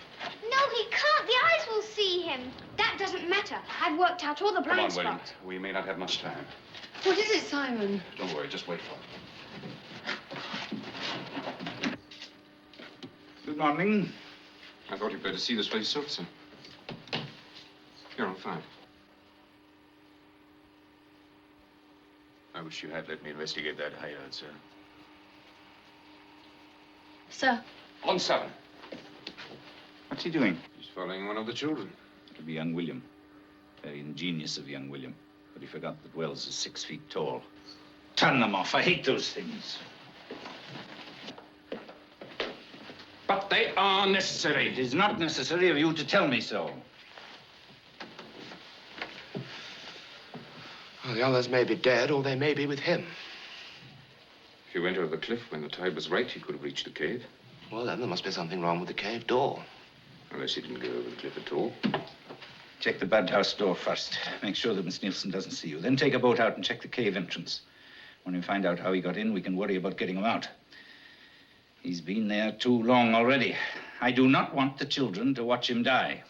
No, he can't. The eyes will see him. That doesn't matter. I've worked out all the Come blind on, William. spots. We may not have much time. What is it, Simon? Don't worry, just wait for it. Good morning. I thought you'd better see this place soaked, sir. Here, I'm fine. I wish you had let me investigate that hideout, sir. Sir. On 7. What's he doing? He's following one of the children. It'll be young William. Very ingenious of young William. But he forgot that Wells is 6 feet tall. Turn them off. I hate those things. But they are necessary. It is not necessary of you to tell me so. Well, the others may be dead, or they may be with him. If he went over the cliff when the tide was right, he could have reached the cave. Well, then there must be something wrong with the cave door. Unless he didn't go over the cliff at all. Check the birdhouse door first. Make sure that Miss Neilson doesn't see you. Then take a boat out and check the cave entrance. When we find out how he got in, we can worry about getting him out. He's been there too long already. I do not want the children to watch him die.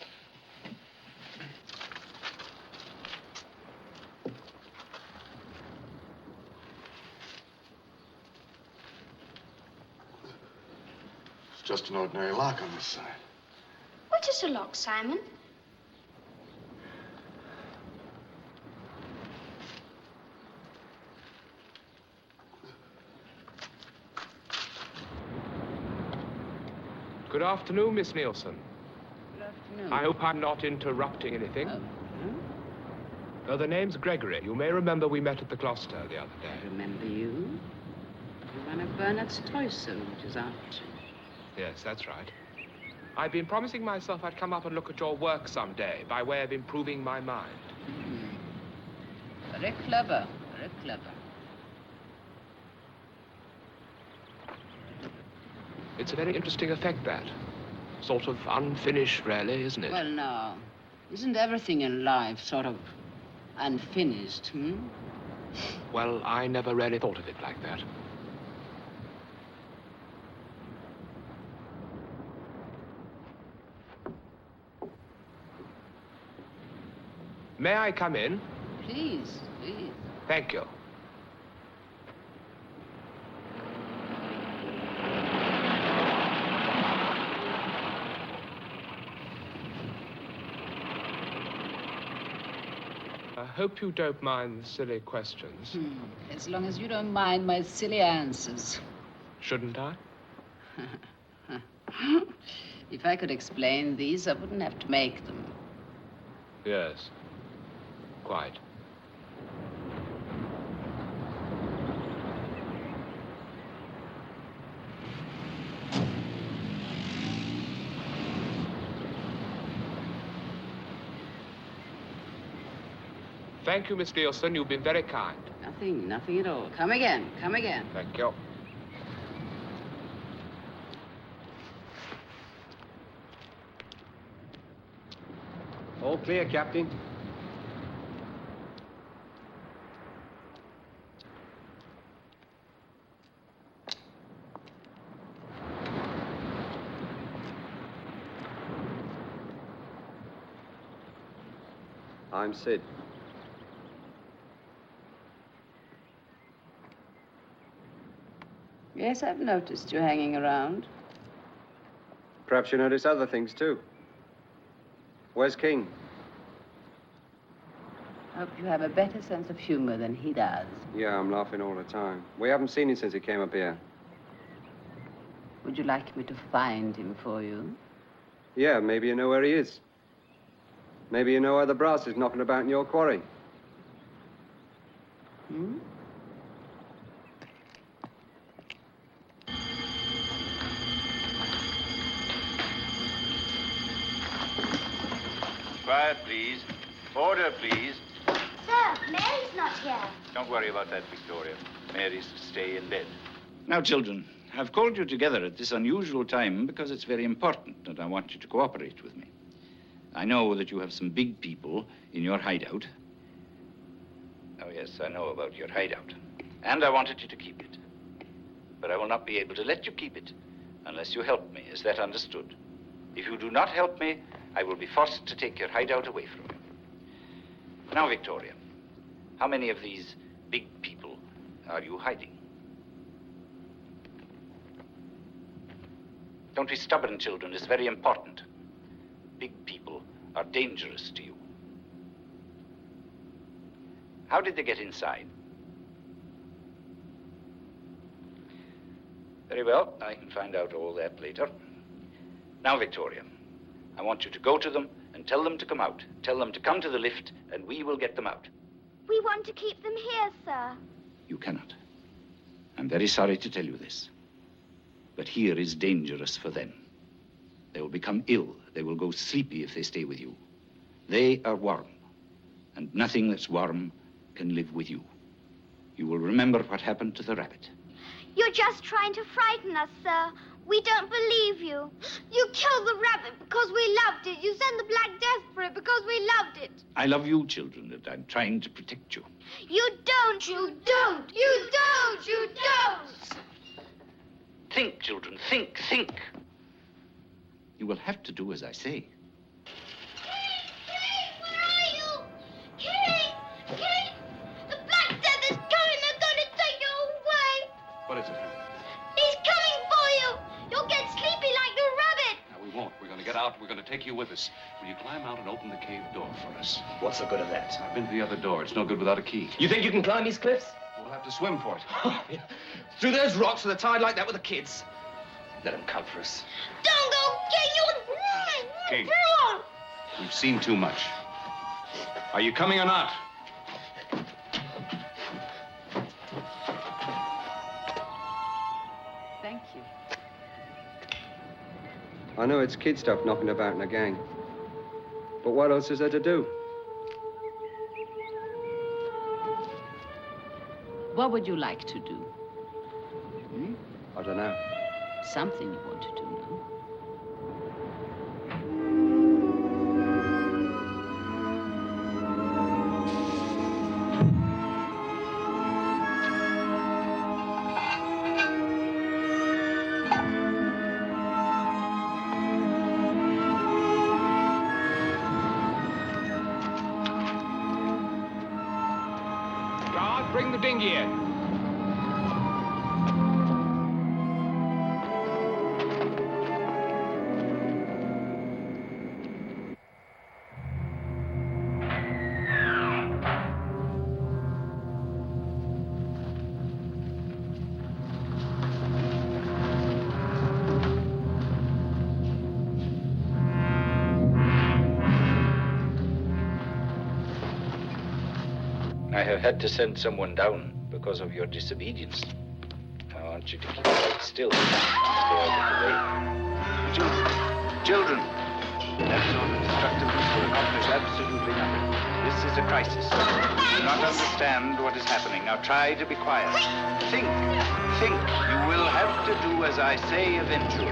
It's just an ordinary lock on this side. What is a lock, Simon? Good afternoon, Miss Neilson. Good afternoon. I hope I'm not interrupting anything. Oh, The name's Gregory. You may remember we met at the Gloucester the other day. I remember you. You run a Bernard's toy saloon, which is out. Yes, that's right. I've been promising myself I'd come up and look at your work someday by way of improving my mind. Very clever, very clever. It's a very interesting effect, that. Sort of unfinished, really, isn't it? Well, now, isn't everything in life sort of unfinished, Well, I never really thought of it like that. May I come in? Please, please. Thank you. I hope you don't mind the silly questions. As long as you don't mind my silly answers. Shouldn't I? If I could explain these, I wouldn't have to make them. Yes. Quite. Thank you, Miss Neilson. You've been very kind. Nothing at all. Come again, come again. Thank you. All clear, Captain. I'm Sid. Yes, I've noticed you hanging around. Perhaps you notice other things, too. Where's King? I hope you have a better sense of humor than he does. Yeah, I'm laughing all the time. We haven't seen him since he came up here. Would you like me to find him for you? Yeah, maybe you know where he is. Maybe you know where the brass is knocking about in your quarry. Quiet, please. Order, please. Sir, Mary's not here. Don't worry about that, Victoria. Mary's to stay in bed. Now, children, I've called you together at this unusual time because it's very important and I want you to cooperate with me. I know that you have some big people in your hideout. Oh, yes, I know about your hideout. And I wanted you to keep it. But I will not be able to let you keep it unless you help me. Is that understood? If you do not help me, I will be forced to take your hideout away from you. Now, Victoria, how many of these big people are you hiding? Don't be stubborn, children. It's very important. Big people are dangerous to you. How did they get inside? Very well, I can find out all that later. Now, Victoria, I want you to go to them and tell them to come out. Tell them to come to the lift, and we will get them out. We want to keep them here, sir. You cannot. I'm very sorry to tell you this. But here is dangerous for them. They will become ill. They will go sleepy if they stay with you. They are warm, and nothing that's warm can live with you. You will remember what happened to the rabbit. You're just trying to frighten us, sir. We don't believe you. You killed the rabbit because we loved it. You sent the Black Death for it because we loved it. I love you, children, and I'm trying to protect you. You don't. You don't. You don't. You don't. Think, children, think, think. You will have to do as I say. Where are you? Kitty! Kitty! The Black Death is coming. They're going to take you away. What is it, Henry? He's coming for you. You'll get sleepy like the rabbit. No, we won't. We're going to get out. We're going to take you with us. Will you climb out and open the cave door for us? What's the good of that? I've been to the other door. It's no good without a key. You think you can climb these cliffs? We'll have to swim for it. Through those rocks with a tide like that with the kids? Let them come for us. Don't go, King. King, we've seen too much. Are you coming or not? Thank you. I know it's kid stuff knocking about in a gang. But what else is there to do? What would you like to do? I don't know. Something you want to do, no? Guard, bring the dinghy in. I have had to send someone down because of your disobedience. I want you to keep quite still. Stay out of the way. Children, that sort of destructiveness will accomplish absolutely nothing. This is a crisis. You do not understand what is happening. Now try to be quiet. Think. Think. You will have to do as I say eventually.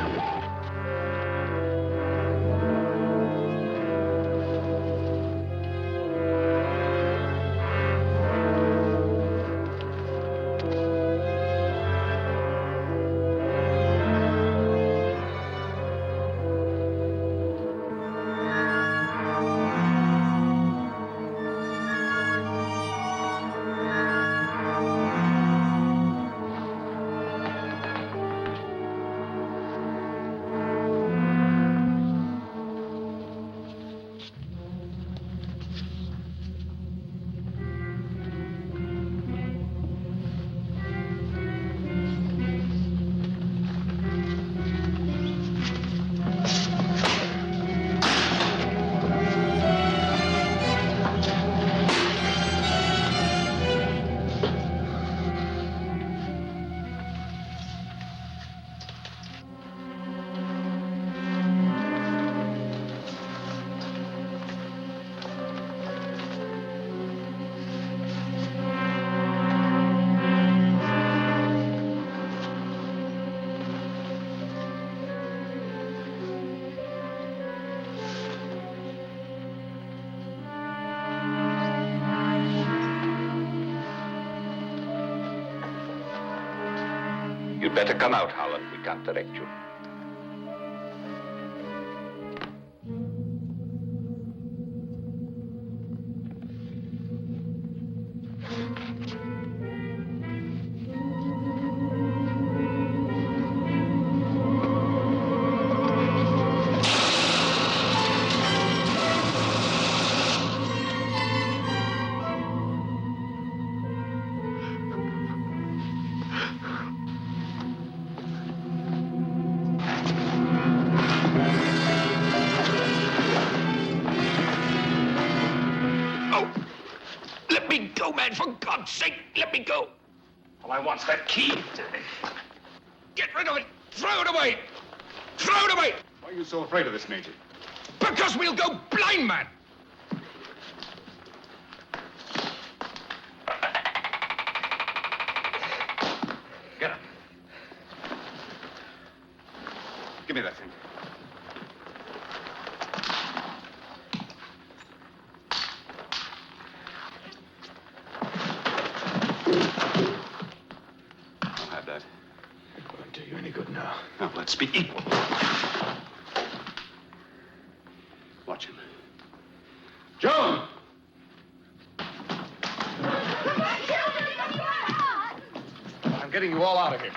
You'd better come out, Holland. We can't direct you. For God's sake, let me go. All I want's that key. Get rid of it. Throw it away. Throw it away. Why are you so afraid of this, Major? Because we'll go blind, man. Get up. Give me that thing. Now, let's be equal. Watch him. Joan! I'm getting you all out of here.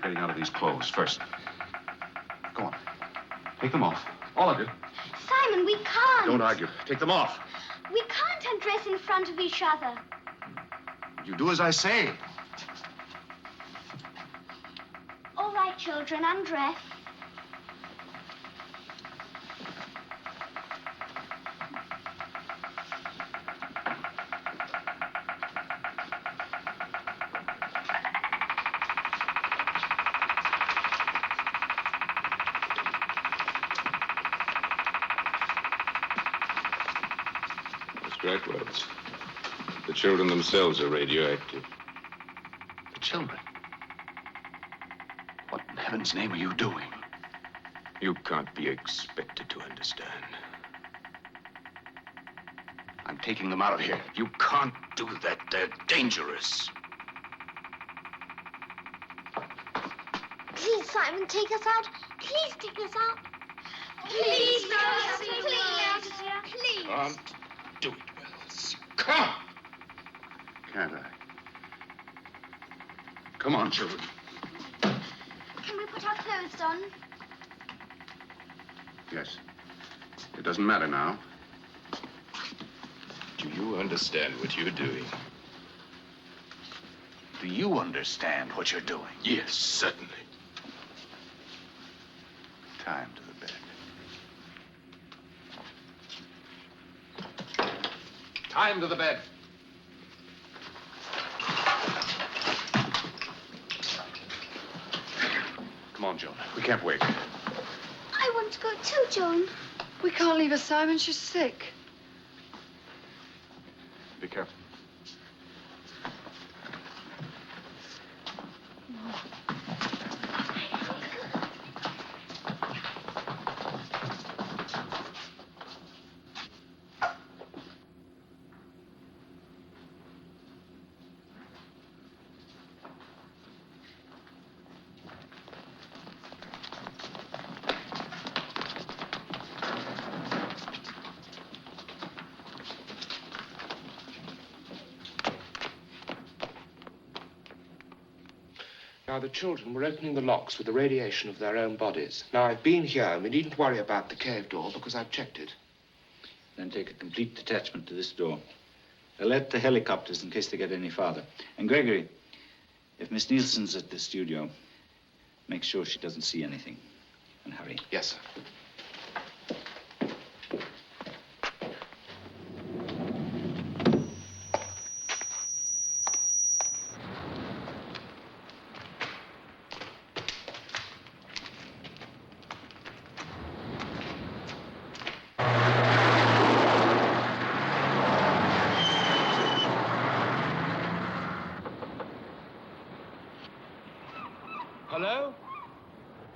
Getting out of these clothes first. Go on. Take them off. All of you. Simon, we can't. Don't argue. Take them off. We can't undress in front of each other. You do as I say. All right, children, undress. Right words. The children themselves are radioactive. The children? What in heaven's name are you doing? You can't be expected to understand. I'm taking them out of here. You can't do that. They're dangerous. Please, Simon, take us out. Please take us out. Please, Please. Can't do it, Wells. Come! Can't I? Come on, children. Can we put our clothes on? Yes. It doesn't matter now. Do you understand what you're doing? Do you understand what you're doing? Yes, certainly. Time to the bed. Time to the bed. Come on, Joan. We can't wait. I want to go too, Joan. We can't leave her, Simon. She's sick. Be careful. Now, the children were opening the locks with the radiation of their own bodies. Now, I've been here, and we needn't worry about the cave door because I've checked it. Then take a complete detachment to this door. Alert the helicopters in case they get any farther. And Gregory, if Miss Neilson's at the studio, make sure she doesn't see anything. And hurry. Yes, sir.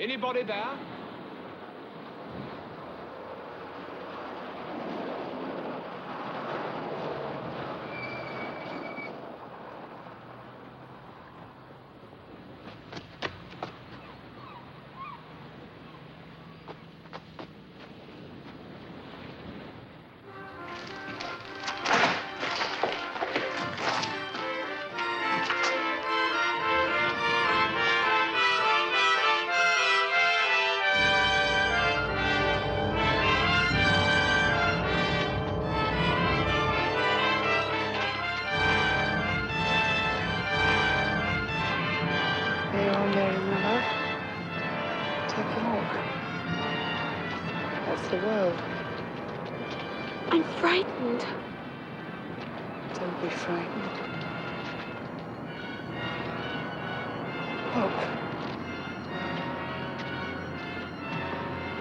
Anybody there? The world. I'm frightened. Don't be frightened. Look.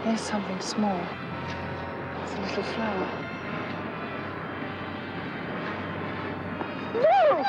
Here's something small. It's a little flower. No!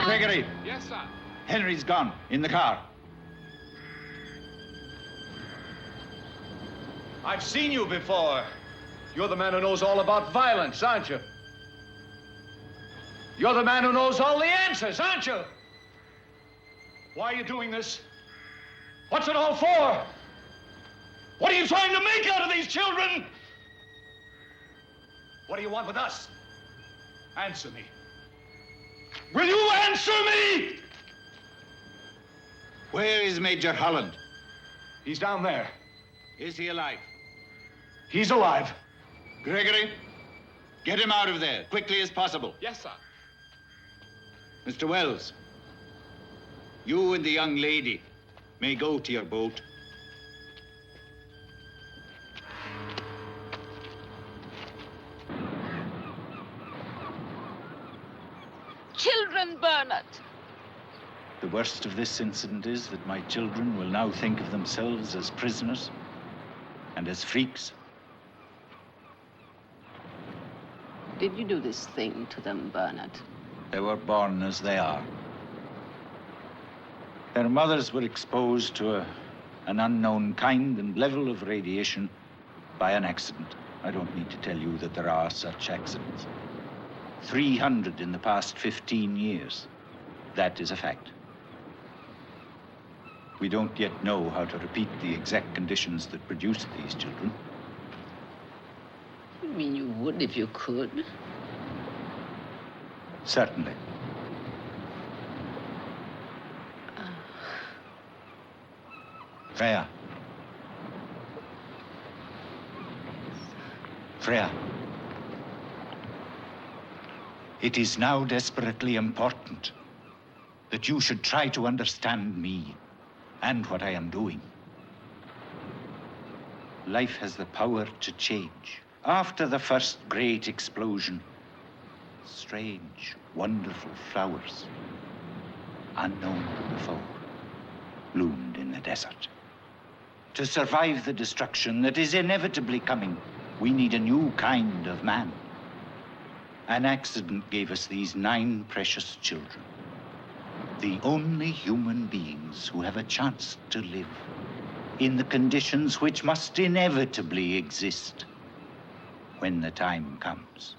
Gregory. Yes, sir. Henry's gone. In the car. I've seen you before. You're the man who knows all about violence, aren't you? You're the man who knows all the answers, aren't you? Why are you doing this? What's it all for? What are you trying to make out of these children? What do you want with us? Answer me. Will you answer me? Where is Major Holland? He's down there. Is he alive? He's alive. Gregory, get him out of there, quickly as possible. Yes, sir. Mr. Wells, you and the young lady may go to your boat. Children, Bernard. The worst of this incident is that my children will now think of themselves as prisoners and as freaks. Did you do this thing to them, Bernard? They were born as they are. Their mothers were exposed to an unknown kind and level of radiation by an accident. I don't need to tell you that there are such accidents. 300 in the past 15 years. That is a fact. We don't yet know how to repeat the exact conditions that produced these children. You mean you would if you could? Certainly. Freya. Freya. It is now desperately important that you should try to understand me and what I am doing. Life has the power to change. After the first great explosion, strange, wonderful flowers, unknown before, bloomed in the desert. To survive the destruction that is inevitably coming, we need a new kind of man. An accident gave us these 9 precious children. The only human beings who have a chance to live in the conditions which must inevitably exist when the time comes.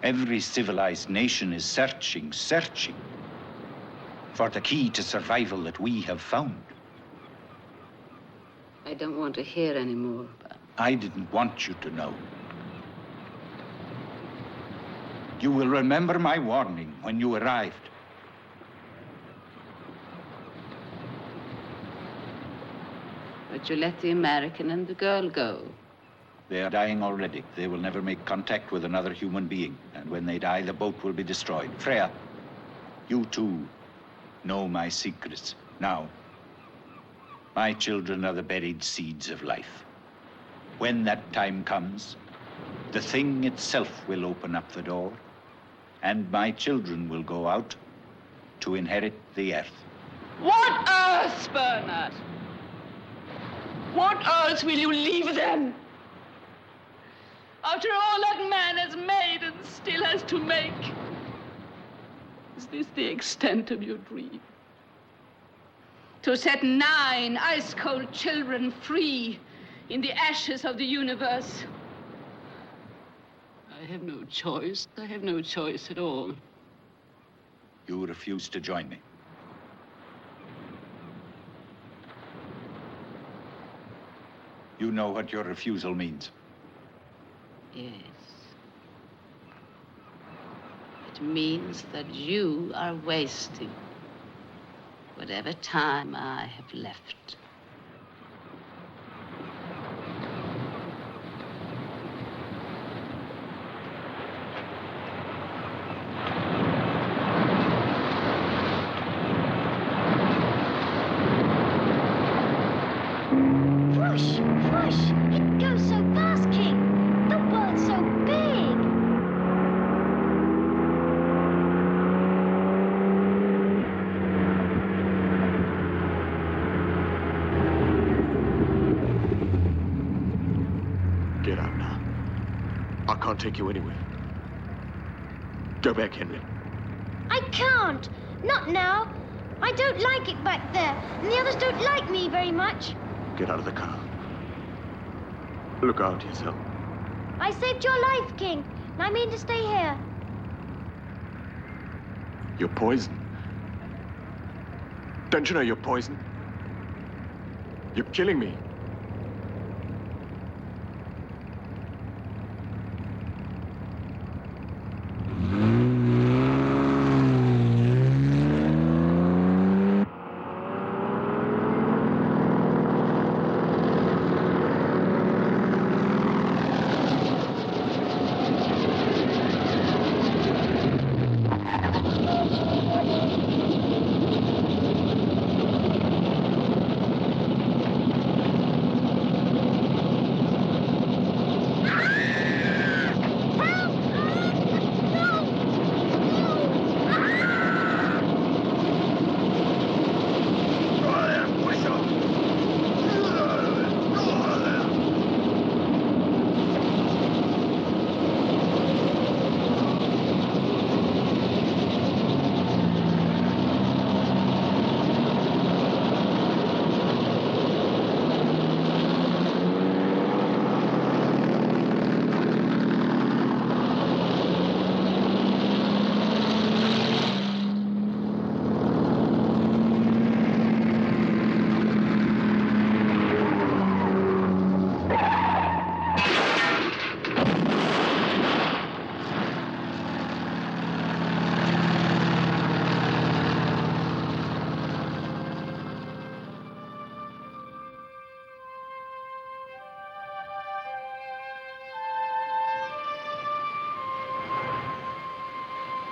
Every civilized nation is searching for the key to survival that we have found. I don't want to hear anymore. I didn't want you to know. You will remember my warning when you arrived. But you let the American and the girl go. They are dying already. They will never make contact with another human being. And when they die, the boat will be destroyed. Freya, you too know my secrets. Now, my children are the buried seeds of life. When that time comes, the thing itself will open up the door, and my children will go out to inherit the earth. What earth, Bernard? What earth will you leave them? After all that man has made and still has to make, is this the extent of your dream? To set 9 ice-cold children free in the ashes of the universe? I have no choice. I have no choice at all. You refuse to join me. You know what your refusal means. Yes. It means that you are wasting whatever time I have left. Whoosh, whoosh! It goes so fast, King. The world's so big. Get out now. I can't take you anywhere. Go back, Henry. I can't. Not now. I don't like it back there, and the others don't like me very much. Get out of the car. Look after yourself. I saved your life, King, and I mean to stay here. You're poison. Don't you know you're poison? You're killing me.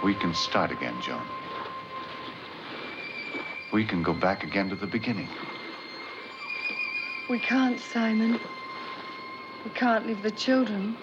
We can start again, Joan. We can go back again to the beginning. We can't, Simon. We can't leave the children.